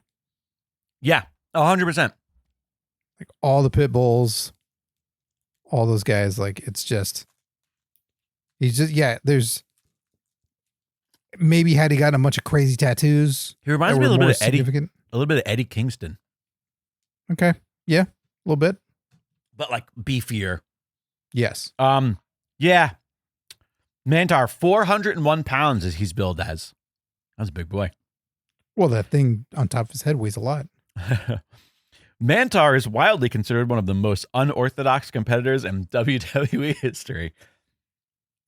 Yeah, 100%. Like all the pit bulls, all those guys. Like there's maybe had he gotten a bunch of crazy tattoos. He reminds me a little bit of Eddie Kingston. Okay, yeah, a little bit, but like beefier. Yes. Yeah. Mantaur, 401 pounds as he's billed as. That's a big boy. Well, that thing on top of his head weighs a lot. Mantaur is widely considered one of the most unorthodox competitors in WWE history.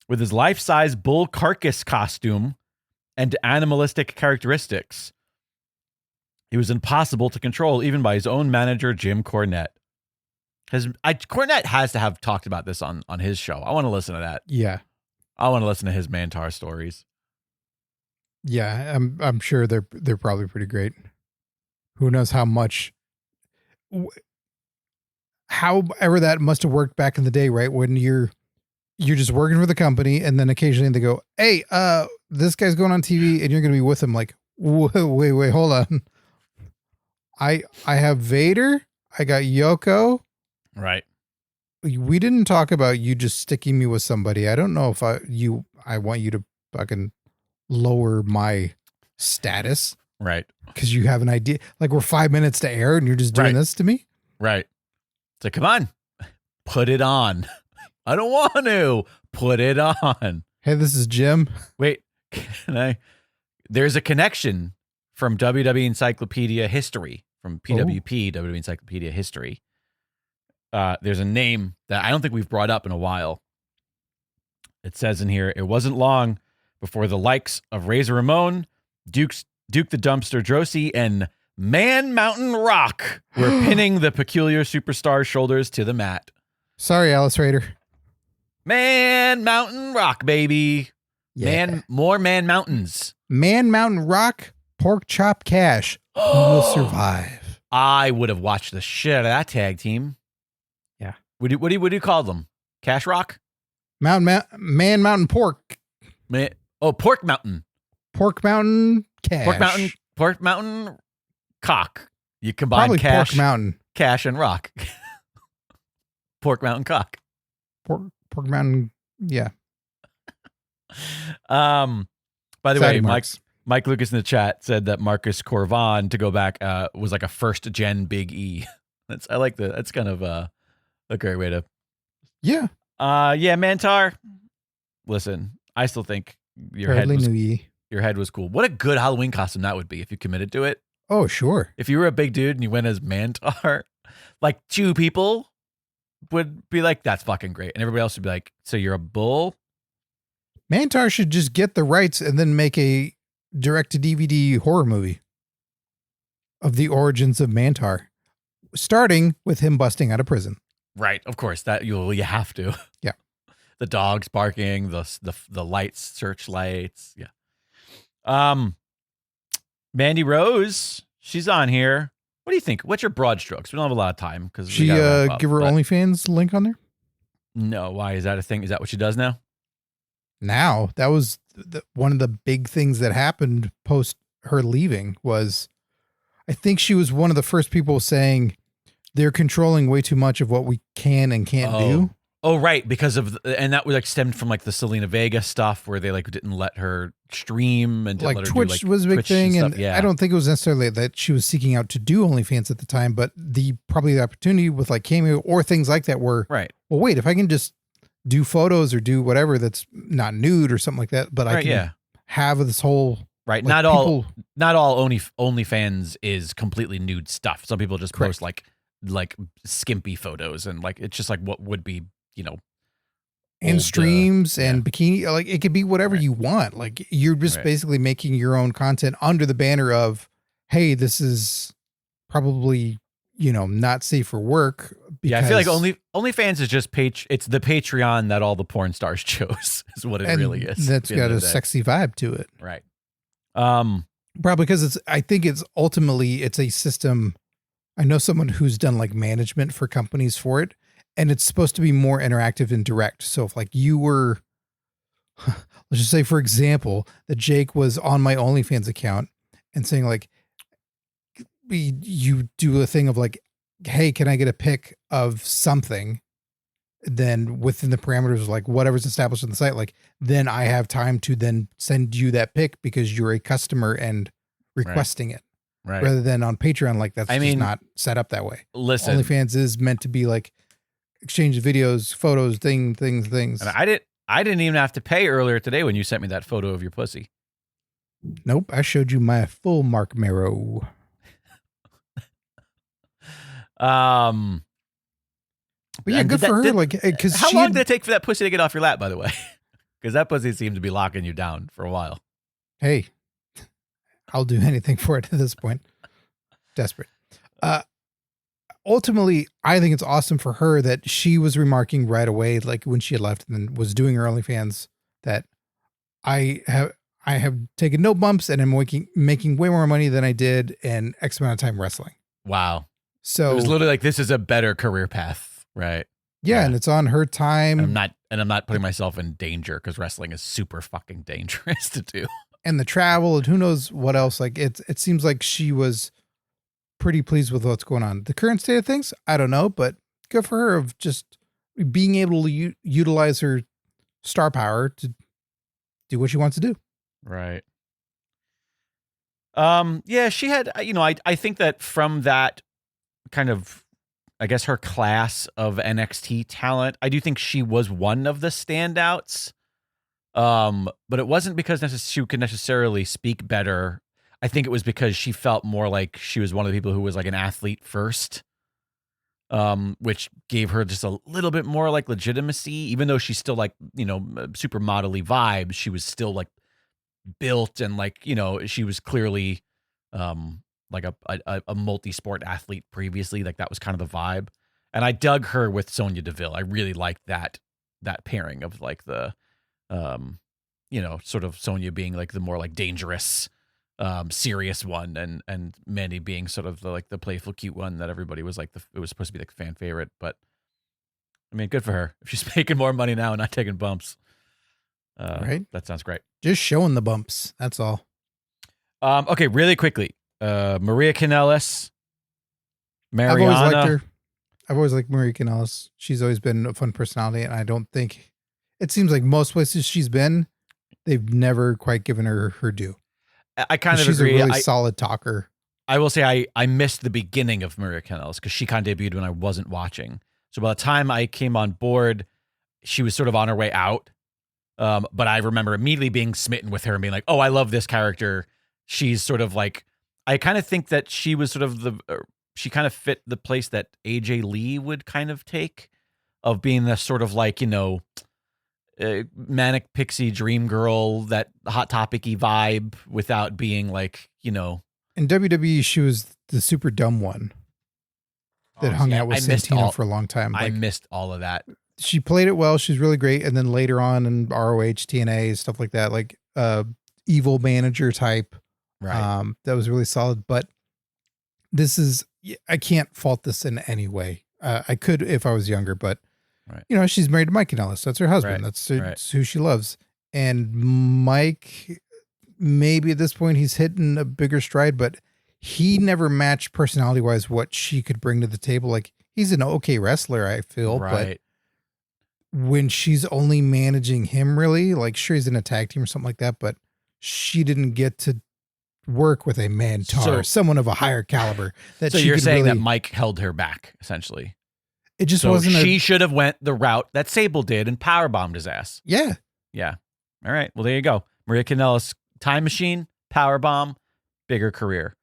With his life-size bull carcass costume and animalistic characteristics, he was impossible to control even by his own manager, Jim Cornette. Cornette has to have talked about this on his show. I want to listen to that. Yeah. I want to listen to his Mantaur stories. Yeah, I'm sure they're probably pretty great. Who knows how much, however that must have worked back in the day, right? When you're just working for the company, and then occasionally they go, "Hey, this guy's going on TV, and you're going to be with him." Like, wait, hold on. I have Vader. I got Yoko. Right. We didn't talk about you just sticking me with somebody. I don't know if I want you to fucking lower my status. Right. Because you have an idea. Like, we're 5 minutes to air and you're just doing this to me. Right. So come on, put it on. I don't want to put it on. Hey, this is Jim. Wait, there's a connection from WWE Encyclopedia history, from PWP, WWE Encyclopedia history. There's a name that I don't think we've brought up in a while. It says in here, it wasn't long before the likes of Razor Ramon, Duke the Dumpster Droese, and Man Mountain Rock were pinning the peculiar superstar's shoulders to the mat. Sorry, Alice Rader. Man Mountain Rock, baby. Yeah. More Man Mountains. Man Mountain Rock, Porkchop Cash. Who will survive? I would have watched the shit out of that tag team. Yeah. What do you call them? Cash Rock? Man Mountain Pork. Pork Mountain. Pork Mountain Cash. Pork Mountain Cock. You combine Probably Cash, Pork Mountain. Cash and Rock. Pork Mountain Cock. Pork Mountain. Yeah. By the Fatty way, Marks. Mike Lucas in the chat said that Marcus Corvan, to go back, was like a first gen Big E. I like that. That's kind of a great way to. Yeah. Yeah, Mantaur. Listen, I still think your head was cool. What a good Halloween costume that would be if you committed to it. Oh, sure. If you were a big dude and you went as Mantaur, like 2 people would be like, that's fucking great. And everybody else would be like, so you're a bull? Mantaur should just get the rights and then make a direct-to-DVD horror movie of the origins of Mantaur, starting with him busting out of prison. Right, of course. That you have to. Yeah. The dogs barking, the lights, searchlights. Yeah. Mandy Rose, she's on here. What do you think? What's your broad strokes? We don't have a lot of time because she give her OnlyFans link on there. No, why is that a thing? Is that what she does now? Now that was one of the big things that happened post her leaving was, I think she was one of the first people saying they're controlling way too much of what we can and can't do. Oh, right. Because of, and that was like stemmed from like the Selena Vega stuff where they like didn't let her stream and like let her Twitch do, like, was a big Twitch thing. And yeah. I don't think it was necessarily that she was seeking out to do OnlyFans at the time, but probably the opportunity with like Cameo or things like that were, right. Well, wait, if I can just do photos or do whatever that's not nude or something like that, but I can have this whole right. Like not all OnlyFans is completely nude stuff. Some people just post like skimpy photos and like it's just like what would be, and streams and bikini, like it could be whatever you want. Like you're just basically making your own content under the banner of, hey, this is probably not safe for work. Yeah, I feel like OnlyFans is just it's the Patreon that all the porn stars chose is what it really is. That's got a sexy vibe to it. Right. Probably because I think it's ultimately it's a system. I know someone who's done like management for companies for it, and it's supposed to be more interactive and direct. So if like you were, let's just say, for example, that Jake was on my OnlyFans account and saying like, you do a thing of like, hey, can I get a pic of something? Then within the parameters of like whatever's established on the site, like then I have time to then send you that pic because you're a customer and requesting it. Right. Rather than on Patreon, like that's just not set up that way. Listen, OnlyFans is meant to be like exchange of videos, photos, things. And I didn't even have to pay earlier today when you sent me that photo of your pussy. Nope, I showed you my full Marc Mero. But yeah, good for her. Because how long did it take for that pussy to get off your lap? By the way, because that pussy seemed to be locking you down for a while. Hey, I'll do anything for it at this point. Desperate. Ultimately, I think it's awesome for her that she was remarking right away, like when she had left and then was doing her OnlyFans, that I have taken no bumps and I'm making way more money than I did in X amount of time wrestling. Wow. So it was literally like, this is a better career path, right? Yeah, and it's on her time. And I'm not putting myself in danger because wrestling is super fucking dangerous to do. And the travel and who knows what else. Like it seems like she was pretty pleased with what's going on. The current state of things, I don't know, but good for her of just being able to utilize her star power to do what she wants to do. Right. Yeah, she had, I think that from that kind of, I guess, her class of NXT talent, I do think she was one of the standouts. But it wasn't because she could necessarily speak better. I think it was because she felt more like she was one of the people who was like an athlete first, which gave her just a little bit more like legitimacy, even though she's still like, super modelly vibes. She was still like built and like, she was clearly, like a multi-sport athlete previously. Like that was kind of the vibe. And I dug her with Sonya Deville. I really liked that pairing of like the, sort of Sonya being like the more like dangerous, serious one, and Mandy being sort of the playful, cute one that everybody was like it was supposed to be like fan favorite. But I mean, good for her if she's making more money now and not taking bumps. Right? That sounds great. Just showing the bumps. That's all. Okay, really quickly, Maria Kanellis, Mariana. I've always liked her. I've always liked Maria Kanellis. She's always been a fun personality, and I don't think it seems like most places she's been, they've never quite given her her due. I kind of she's agree. She's a really solid talker. I will say I missed the beginning of Maria Kanellis because she kind of debuted when I wasn't watching. So by the time I came on board, she was sort of on her way out. But I remember immediately being smitten with her and being like, oh, I love this character. She's sort of like, I kind of think that she was sort of she kind of fit the place that AJ Lee would kind of take, of being the sort of like, manic pixie dream girl, that hot topic-y vibe without being like, In WWE, she was the super dumb one that hung out with Santino for a long time. I missed all of that. She played it well. She's really great. And then later on in ROH, TNA, stuff like that, like evil manager type. Right. That was really solid. But I can't fault this in any way. I could if I was younger, but right. She's married to Mike Kanellis. That's her husband. Right. That's who she loves. And Mike, maybe at this point he's hitting a bigger stride, but he never matched personality wise what she could bring to the table. Like, he's an okay wrestler, I feel, right. but when she's only managing him, really, like, sure, he's in a tag team or something like that, but she didn't get to work with a Mantaur, someone of a higher caliber. So you're saying that Mike held her back, essentially. It just wasn't. She should have went the route that Sable did and powerbombed his ass. Yeah. Yeah. All right. Well, there you go. Maria Kanellis, time machine, powerbomb, bigger career.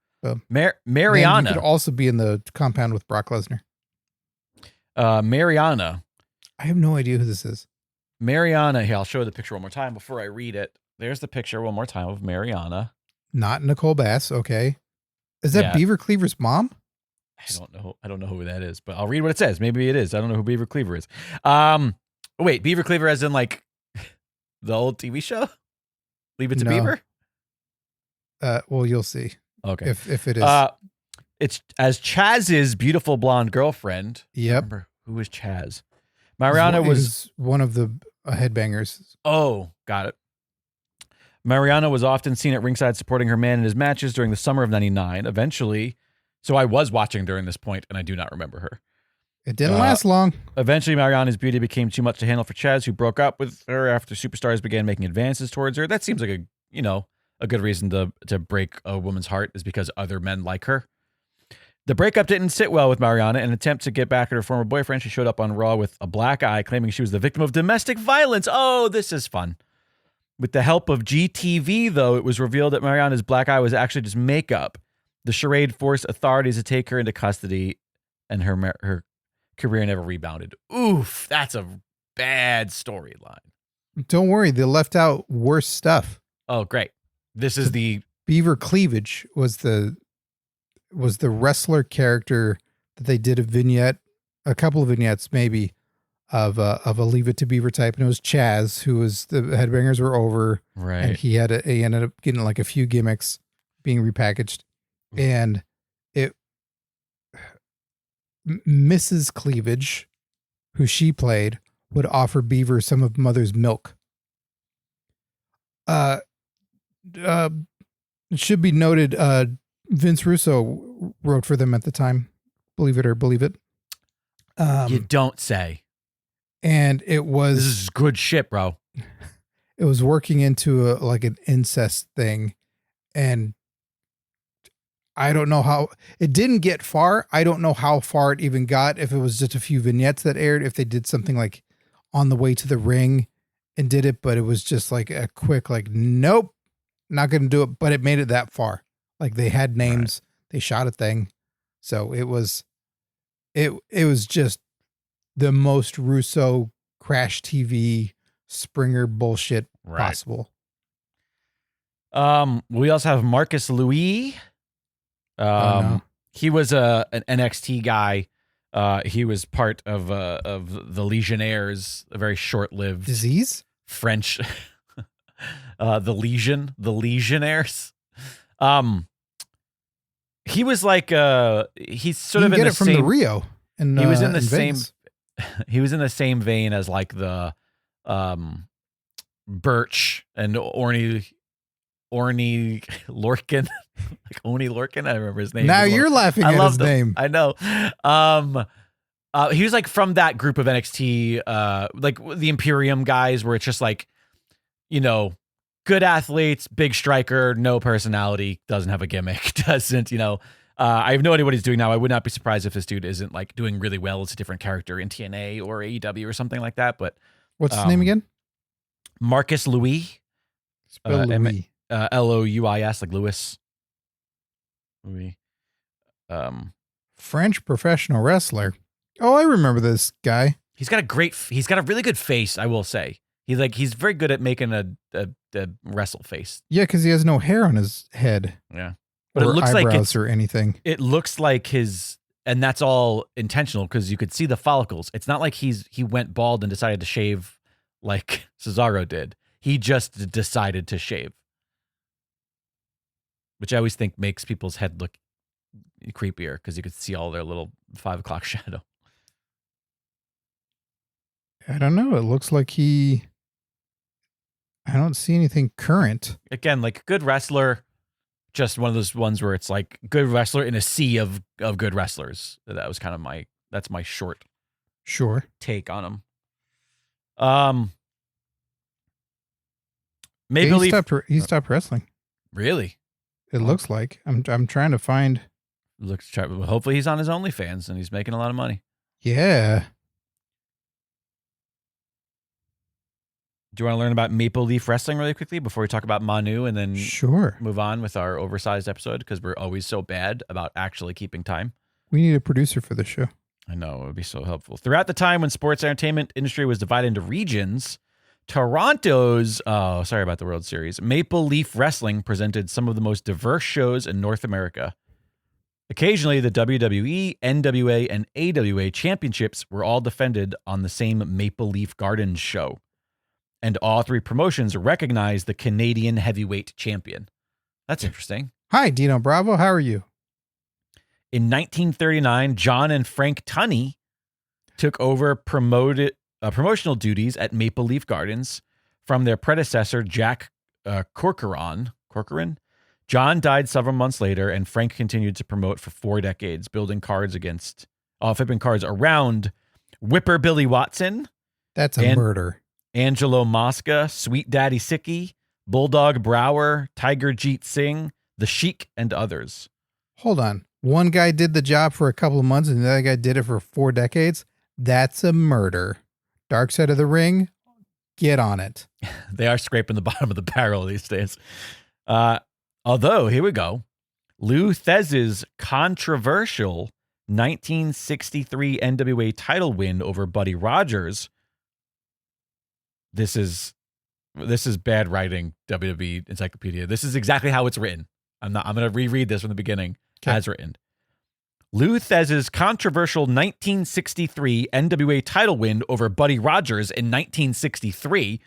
Mariana could also be in the compound with Brock Lesnar. Mariana. I have no idea who this is. Mariana. Here, I'll show the picture one more time before I read it. There's the picture one more time of Mariana. Not Nicole Bass. Okay. Is that Beaver Cleaver's mom? I don't know who that is, but I'll read what it says. Maybe it is. I don't know who Beaver Cleaver is. Wait, Beaver Cleaver as in like the old TV show? Leave It to Beaver? Well, you'll see. Okay. If it is. It's as Chaz's beautiful blonde girlfriend. Yep. Remember, who was Chaz? Mariana was one of the headbangers. Oh, got it. Mariana was often seen at ringside supporting her man in his matches during the summer of '99. Eventually, so I was watching during this point, and I do not remember her. It didn't last long. Eventually, Mariana's beauty became too much to handle for Chaz, who broke up with her after superstars began making advances towards her. That seems like a good reason to break a woman's heart, is because other men like her. The breakup didn't sit well with Mariana. In an attempt to get back at her former boyfriend, she showed up on Raw with a black eye, claiming she was the victim of domestic violence. Oh, this is fun. With the help of GTV, though, it was revealed that Mariana's black eye was actually just makeup. The charade forced authorities to take her into custody, and her career never rebounded. Oof, that's a bad storyline. Don't worry, they left out worse stuff. Oh, great. This is the Beaver Cleavage was the wrestler character that they did a couple of vignettes maybe of a Leave It to Beaver type, and it was Chaz, who was the headbangers were over, right, and he ended up getting like a few gimmicks being repackaged, and Mrs. Cleavage, who she played, would offer Beaver some of Mother's milk. It should be noted, Vince Russo wrote for them at the time, believe it or believe it. You don't say. And it was... This is good shit, bro. It was working into an incest thing. And I don't know how... It didn't get far. I don't know how far it even got, if it was just a few vignettes that aired, if they did something like on the way to the ring and did it, but it was just like a quick, like, nope, not going to do it. But it made it that far. Like, they had names. Right. They shot a thing. So it was just the most Russo Crash TV Springer bullshit possible. We also have Marcus Louis. No. He was an NXT guy. He was part of the Legionnaires, a very short-lived Disease? French the Legionnaires. He was like he's sort of in the from same the Rio. And he was in the in same Vegas. he was in the same vein as like the Birch and Orny Lorcan. Like Oni Lorcan, I remember his name. Now you're laughing at his name. I know. He was like from that group of NXT, like the Imperium guys, where it's just like, you know, good athletes, big striker, no personality, doesn't have a gimmick, doesn't, you know. I have no idea what he's doing now. I would not be surprised if this dude isn't like doing really well as a different character in TNA or AEW or something like that. But what's his name again? Marcus Louis. Spell Louis. Louis, like Louis. Louis. French professional wrestler. Oh, I remember this guy. He's got a really good face, I will say. He's very good at making a wrestle face. Yeah, because he has no hair on his head. Yeah. But it looks eyebrows like it's or anything. It looks like and that's all intentional because you could see the follicles. It's not like he went bald and decided to shave like Cesaro did. He just decided to shave. Which I always think makes people's head look creepier because you could see all their little 5 o'clock shadow. I don't know. It looks like I don't see anything current. Again, like good wrestler, just one of those ones where it's like good wrestler in a sea of good wrestlers. That was kind of that's my short take on him. Maple Leaf. He stopped wrestling. Really? It looks like. I'm trying to find. Hopefully he's on his OnlyFans and he's making a lot of money. Yeah. Do you want to learn about Maple Leaf Wrestling really quickly before we talk about Manu and then move on with our oversized episode? Because we're always so bad about actually keeping time. We need a producer for this show. I know. It would be so helpful. Throughout the time when sports entertainment industry was divided into regions, Toronto's, sorry about the World Series, Maple Leaf Wrestling presented some of the most diverse shows in North America. Occasionally, the WWE, NWA, and AWA championships were all defended on the same Maple Leaf Gardens show. And all 3 promotions recognized the Canadian heavyweight champion. That's interesting. Hi, Dino Bravo. How are you? In 1939, John and Frank Tunney took over promotional duties at Maple Leaf Gardens from their predecessor, Jack Corcoran. John died several months later, and Frank continued to promote for 4 decades, flipping cards around Whipper Billy Watson. That's a murder. Angelo Mosca, Sweet Daddy Sicky, Bulldog Brower, Tiger Jeet Singh, The Sheik, and others. Hold on. One guy did the job for a couple of months, and the other guy did it for 4 decades. That's a murder. Dark Side of the Ring, get on it. They are scraping the bottom of the barrel these days. Although, here we go. Lou Thesz's controversial 1963 NWA title win over Buddy Rogers. This is bad writing, WWE Encyclopedia. This is exactly how it's written. I'm going to reread this from the beginning as written. Lou Thesz's controversial 1963 NWA title win over Buddy Rogers in 1963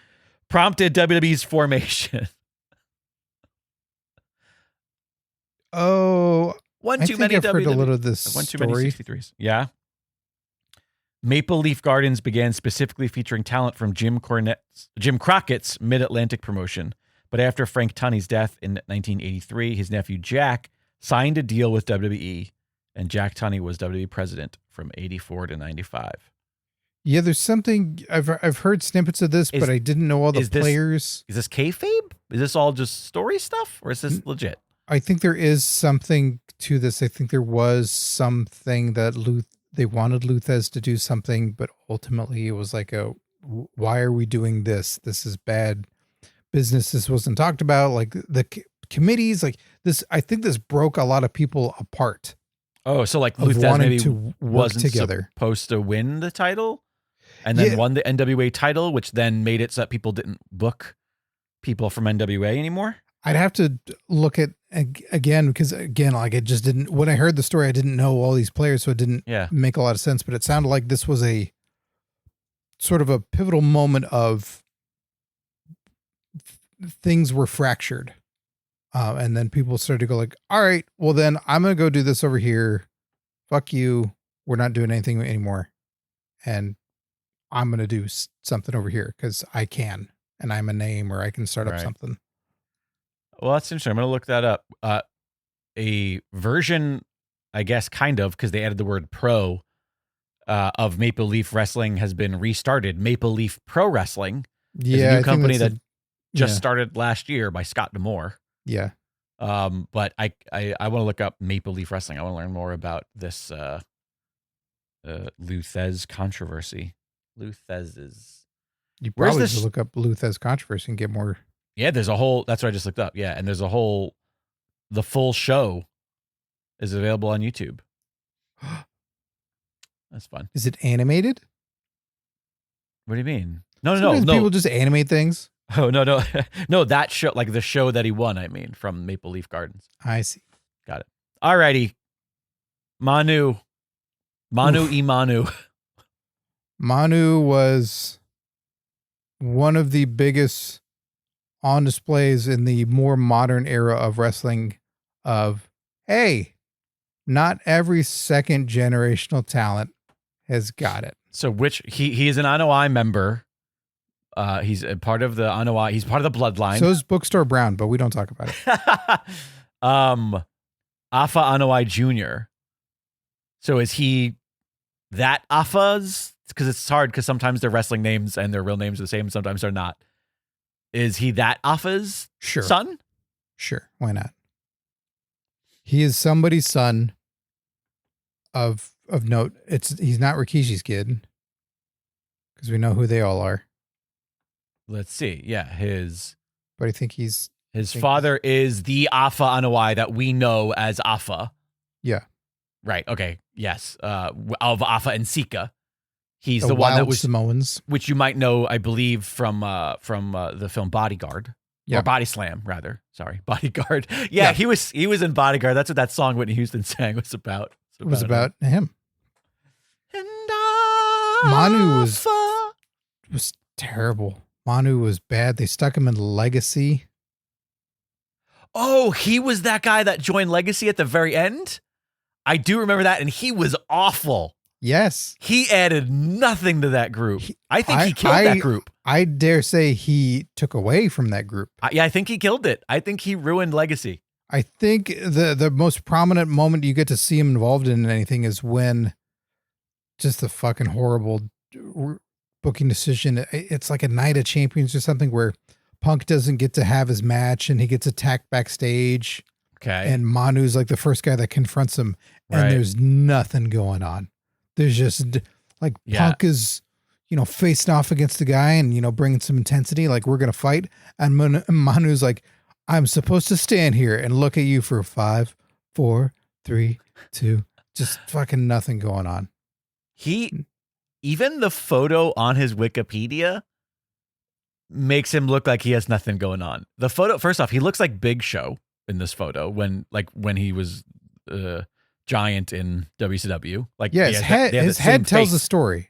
prompted WWE's formation. Oh, One too many I've heard a WWE. little of this One too many story. 63s. Yeah. Maple Leaf Gardens began specifically featuring talent from Jim Crockett's Mid-Atlantic promotion. But after Frank Tunney's death in 1983, his nephew Jack signed a deal with WWE, and Jack Tunney was WWE president from 84 to 95. Yeah, there's something I've heard snippets of this, but I didn't know all the players. Is this kayfabe? Is this all just story stuff, or is this legit? I think there is something to this. I think there was something that they wanted Lou Thesz to do something, but ultimately it was like why are we doing this? This is bad business. This wasn't talked about. Like the committees, like this. I think this broke a lot of people apart. Oh, so like Lou Thesz maybe wasn't together. Supposed to win the title, and then won the NWA title, which then made it so that people didn't book people from NWA anymore. I'd have to look at again because like it just didn't. When I heard the story, I didn't know all these players, so it didn't make a lot of sense. But it sounded like this was a sort of a pivotal moment of things were fractured. And then people started to go like, all right, well then I'm going to go do this over here. Fuck you. We're not doing anything anymore. And I'm going to do something over here because I can, and I'm a name, or I can start up something. Well, that's interesting. I'm going to look that up. A version, I guess, kind of, because they added the word pro, of Maple Leaf Wrestling has been restarted. Maple Leaf Pro Wrestling is a new company that just started last year by Scott D'Amore. Yeah. But I want to look up Maple Leaf Wrestling. I want to learn more about this Lou Thez controversy. Lou Thesz's. You probably should look up Lou Thez controversy and get more. Yeah, there's a whole. That's what I just looked up. Yeah, and there's a whole. The full show is available on YouTube. That's fun. Is it animated? What do you mean? No. People just animate things. Oh, no. No, that show, like the show that he won, I mean, from Maple Leaf Gardens. I see. Got it. All righty. Manu. Manu. Manu was one of the biggest on displays in the more modern era of wrestling of, hey, not every second generational talent has got it. So he is an Anoa'i member. He's a part of the Anoa'i. He's part of the bloodline. So is Bookstore Brown, but we don't talk about it. Afa Anoa'i Jr. So is he that Afa's? Because it's hard because sometimes their wrestling names and their real names are the same. Sometimes they're not. Is he that Afa's son? Sure. Why not? He is somebody's son of note. He's not Rikishi's kid because we know who they all are. Let's see. Yeah, but I think his father is the Afa Anoa'i that we know as Afa. Yeah. Right. Okay. Yes. Of Afa and Sika. He's the one that was Samoans, which you might know, I believe, from the film Bodyguard. Yeah. Or Body Slam, rather. Sorry, Bodyguard. Yeah, he was in Bodyguard. That's what that song Whitney Houston sang was about. It was about him. And Manu was terrible. Manu was bad. They stuck him in Legacy. Oh, he was that guy that joined Legacy at the very end? I do remember that, and he was awful. Yes. He added nothing to that group. I think he killed that group. I dare say he took away from that group. I think he killed it. I think he ruined Legacy. I think the most prominent moment you get to see him involved in anything is when just the fucking horrible booking decision. It's like a Night of Champions or something where Punk doesn't get to have his match and he gets attacked backstage. Okay. And Manu's like the first guy that confronts him, and there's nothing going on. There's just like Punk is, facing off against the guy and, bringing some intensity, like we're going to fight. And Manu's like, I'm supposed to stand here and look at you for 5, 4, 3, 2, just fucking nothing going on. Even the photo on his Wikipedia makes him look like he has nothing going on. The photo, first off, he looks like Big Show in this photo when he was giant in WCW. Like, yeah, his head tells a story.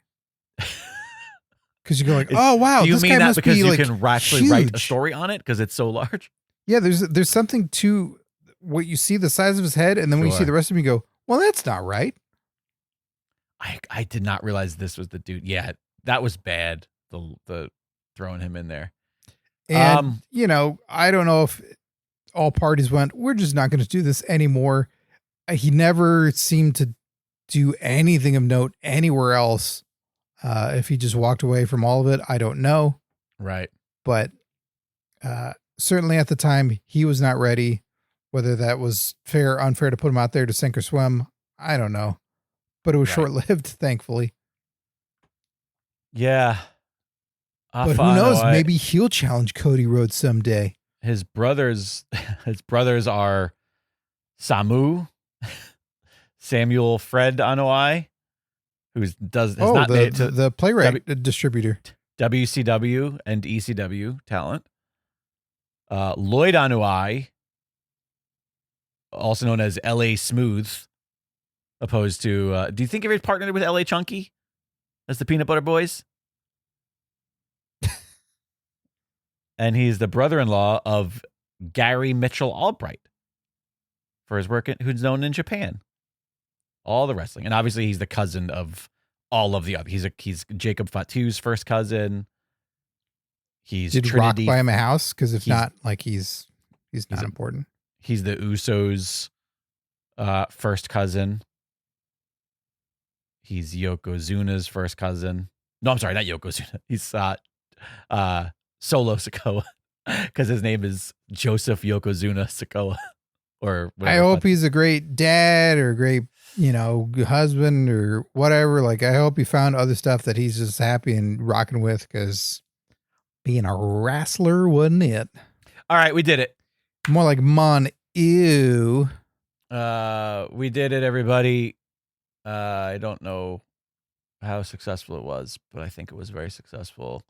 Because you go like, oh wow, do you this mean guy that must because be, you like, can actually huge. write a story on it because it's so large? Yeah, there's something to what you see the size of his head, and then when you see the rest of him, you go, well, that's not right. I did not realize this was the dude. Yeah, that was bad. The throwing him in there. And I don't know if all parties went, we're just not going to do this anymore. He never seemed to do anything of note anywhere else. If he just walked away from all of it, I don't know. Right. But certainly at the time, he was not ready. Whether that was fair or unfair to put him out there to sink or swim, I don't know. But it was short-lived, thankfully. Yeah. But who knows? Maybe he'll challenge Cody Rhodes someday. His brothers are Samuel Fred Anoa'i, the playwright distributor, WCW and ECW talent. Lloyd Anoa'i, also known as LA Smooth, opposed to. Do you think he partnered with LA Chunky as the Peanut Butter Boys? and he's the brother-in-law of Gary Mitchell Albright for his work, who's known in Japan. All the wrestling, and obviously he's the cousin of all of the other. He's Jacob Fatu's first cousin. Did Trinity. Rock buy him a house? Because if not, like he's not important. He's the Usos' first cousin. He's Yokozuna's first cousin. No, I'm sorry, not Yokozuna. He's Solo Sikoa, because his name is Joseph Yokozuna Sikoa. Or I hope he's a great dad or a great, husband or whatever. Like, I hope he found other stuff that he's just happy and rocking with, because being a wrestler wasn't it. All right, we did it. More like ew. We did it, everybody. I don't know how successful it was, but I think it was very successful.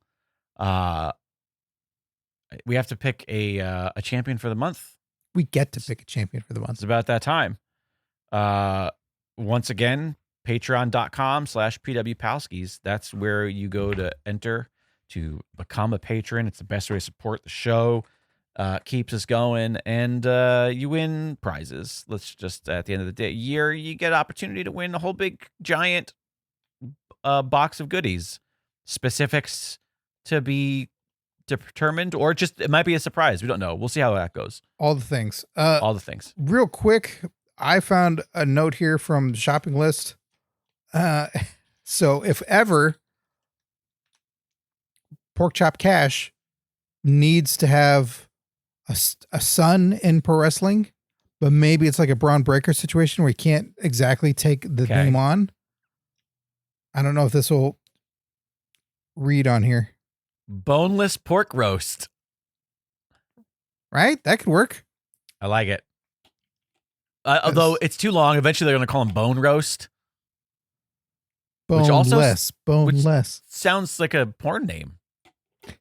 We have to pick a champion for the month. We get to pick a champion for the month. It's about that time. Once again, patreon.com/PWPalskis. That's where you go to enter to become a patron. It's the best way to support the show. Keeps us going, and you win prizes. Let's just, at the end of the year, you get opportunity to win a whole big giant box of goodies. Specifics to be determined, or just it might be a surprise. We don't know. We'll see how that goes. All the things. All the things. Real quick, I found a note here from the shopping list. So if ever Porkchop Cash needs to have a son in pro wrestling, but maybe it's like a Braun Breaker situation where he can't exactly take the name on. I don't know if this will read on here. Boneless pork roast. Right? That could work. I like it. Although it's too long. Eventually they're going to call him bone roast. Boneless. Boneless. Sounds like a porn name.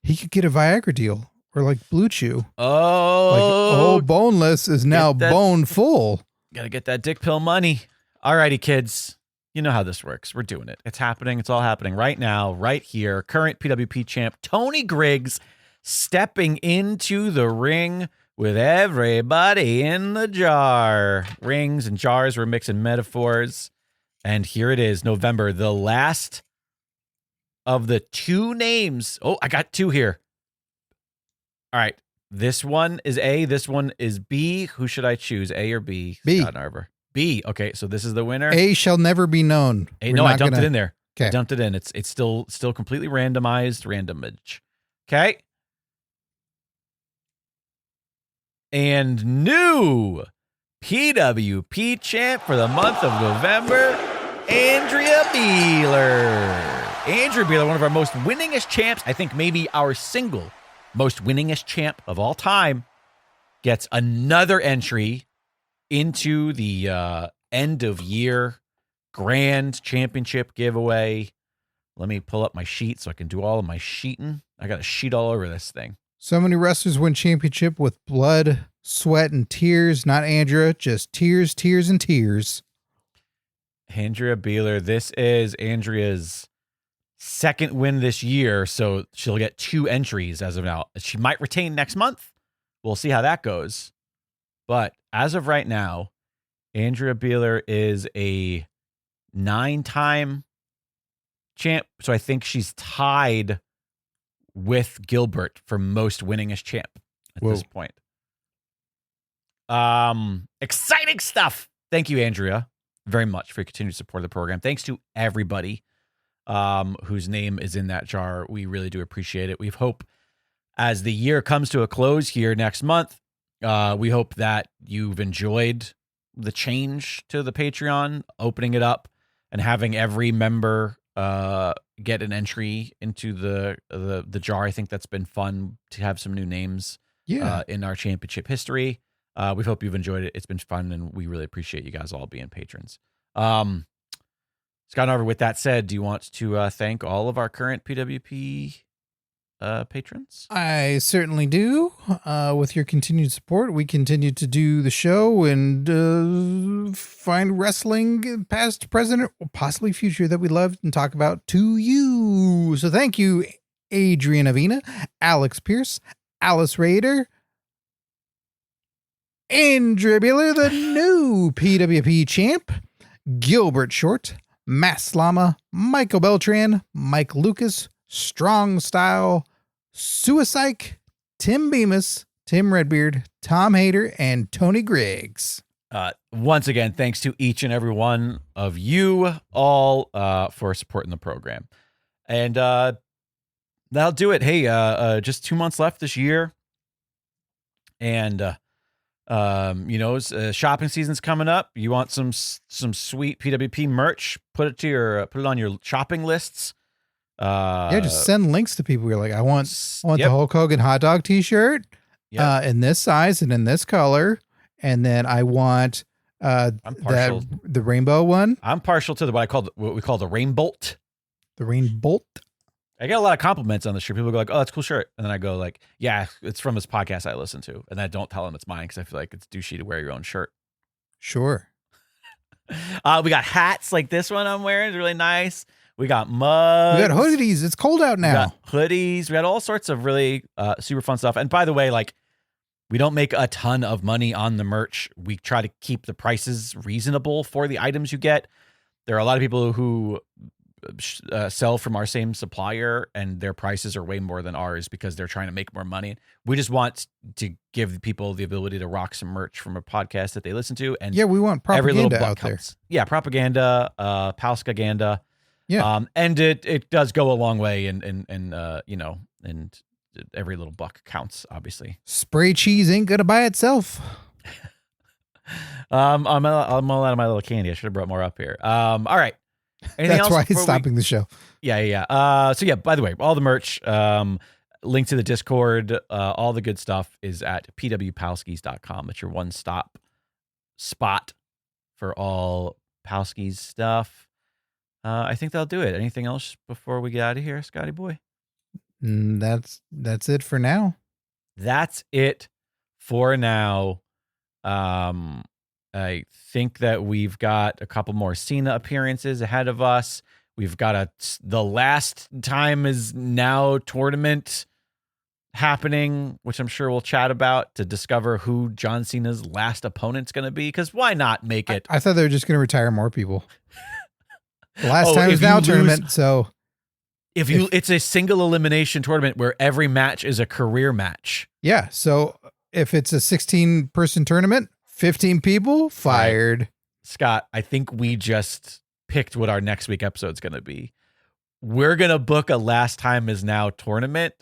He could get a Viagra deal. Or like Blue Chew. Oh. Boneless is now bone full. Gotta get that dick pill money. Alrighty, kids. You know how this works. We're doing it. It's happening. It's all happening right now, right here. Current PWP champ Tony Griggs stepping into the ring with everybody in the jar. Rings and jars, we're mixing metaphors. And here it is, November, the last of the two names. Oh, I got two here. All right. This one is A. This one is B. Who should I choose? A or B? B. Scott Narver. B. Okay, so this is the winner. A shall never be known. I dumped it in there. Okay. I dumped it in. It's still completely randomized randomage. Okay. And new PWP champ for the month of November, Andrea Beeler. Andrea Beeler, one of our most winningest champs. I think maybe our single most winningest champ of all time, gets another entry into the end of year grand championship giveaway. Let me pull up my sheet so I can do all of my sheeting. I got a sheet all over this thing. So many wrestlers win championship with blood, sweat, and tears. Not Andrea, just tears, tears, and tears. Andrea Beeler. This is Andrea's second win this year, so she'll get two entries as of now. She might retain next month. We'll see how that goes. But as of right now, Andrea Beeler is a 9-time champ. So I think she's tied with Gilbert for most winningest champ at this point. Exciting stuff. Thank you, Andrea, very much for your continued support of the program. Thanks to everybody whose name is in that jar. We really do appreciate it. We hope as the year comes to a close here next month, we hope that you've enjoyed the change to the Patreon, opening it up and having every member get an entry into the jar. I think that's been fun to have some new names in our championship history. We hope you've enjoyed it. It's been fun, and we really appreciate you guys all being patrons. Scott Narver, with that said, do you want to thank all of our current PWP patrons? I certainly do. With your continued support, we continue to do the show and find wrestling past, present, or possibly future that we love and talk about to you. So thank you, Adrian Avina, Alex Pierce, Alice Raider, Andrea Bueller, the new PWP champ, Gilbert Short, Mass Lama, Michael Beltran, Mike Lucas, Strong Style, Suicide, Tim Bemis, Tim Redbeard, Tom Hader, and Tony Griggs. Once again, thanks to each and every one of you all for supporting the program. And that'll do it. Hey, just 2 months left this year. And, shopping season's coming up. You want some sweet PWP merch, put it on your shopping lists. Just send links to people. You're like, I want Yep. the Hulk Hogan hot dog t-shirt Yep. in this size and in this color. And then I want the rainbow one. I'm partial to what we call the rain bolt. The rain bolt. I get a lot of compliments on the shirt. People go like, "Oh, that's a cool shirt," and then I go like, "Yeah, it's from this podcast I listen to," and I don't tell them it's mine because I feel like it's douchey to wear your own shirt. Sure. We got hats like this one I'm wearing. It's really nice. We got mugs. We got hoodies. It's cold out now. We got hoodies. We got all sorts of really super fun stuff. And by the way, like, we don't make a ton of money on the merch. We try to keep the prices reasonable for the items you get. There are a lot of people who sell from our same supplier and their prices are way more than ours because they're trying to make more money. We just want to give people the ability to rock some merch from a podcast that they listen to. And we want propaganda out there. Yeah, propaganda, Palskaganda. Yeah. And it does go a long way and every little buck counts, obviously. Spray cheese ain't gonna buy itself. I'm all out of my little candy. I should have brought more up here. All right. Anything That's else why he's stopping the show. Yeah. So by the way, all the merch, link to the Discord, all the good stuff is at pwpalskis.com. That's your one-stop spot for all Palskis stuff. I think that'll do it. Anything else before we get out of here, Scotty boy? That's it for now. That's it for now. I think that we've got a couple more Cena appearances ahead of us. We've got the last time is now tournament happening, which I'm sure we'll chat about to discover who John Cena's last opponent's going to be. Because why not make it? I thought they were just going to retire more people. The last time is now tournament. So it's a single elimination tournament where every match is a career match. Yeah. So if it's a 16-person tournament, 15 people fired. Right. Scott, I think we just picked what our next week episode is going to be. We're going to book a last time is now tournament.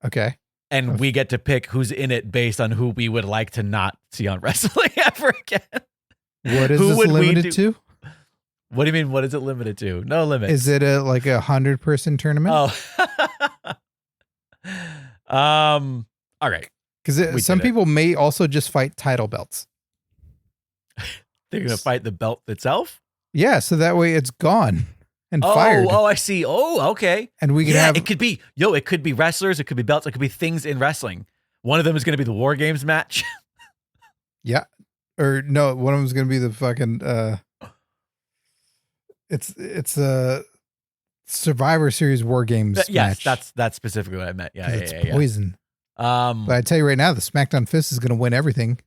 Okay. And we get to pick who's in it based on who we would like to not see on wrestling ever again. What is this limited to? What do you mean? What is it limited to? No limit. Is it like a 100-person tournament? Oh. All right. Because some people may also just fight title belts. They're going to fight the belt itself? Yeah, so that way it's gone and fired. Oh, I see. Oh, okay. And we can have... It could be wrestlers, it could be belts, it could be things in wrestling. One of them is going to be the War Games match. Yeah. Or no, one of them is going to be the fucking... It's a Survivor Series War Games match. Yes, that's specifically what I meant. Yeah, it's poison. Yeah. But I tell you right now, the SmackDown Fist is going to win everything.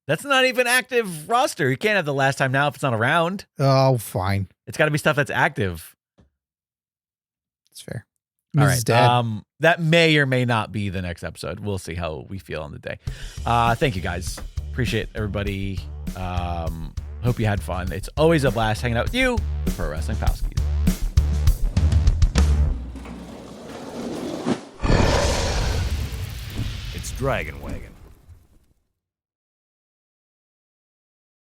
That's not even active roster. You can't have the last time now if it's not around. Oh, fine. It's got to be stuff that's active. It's fair. All right. Dad. That may or may not be the next episode. We'll see how we feel on the day. Thank you guys. Appreciate everybody. Hope you had fun. It's always a blast hanging out with you, the Pro Wrestling Palskis. It's Dragon Wagon.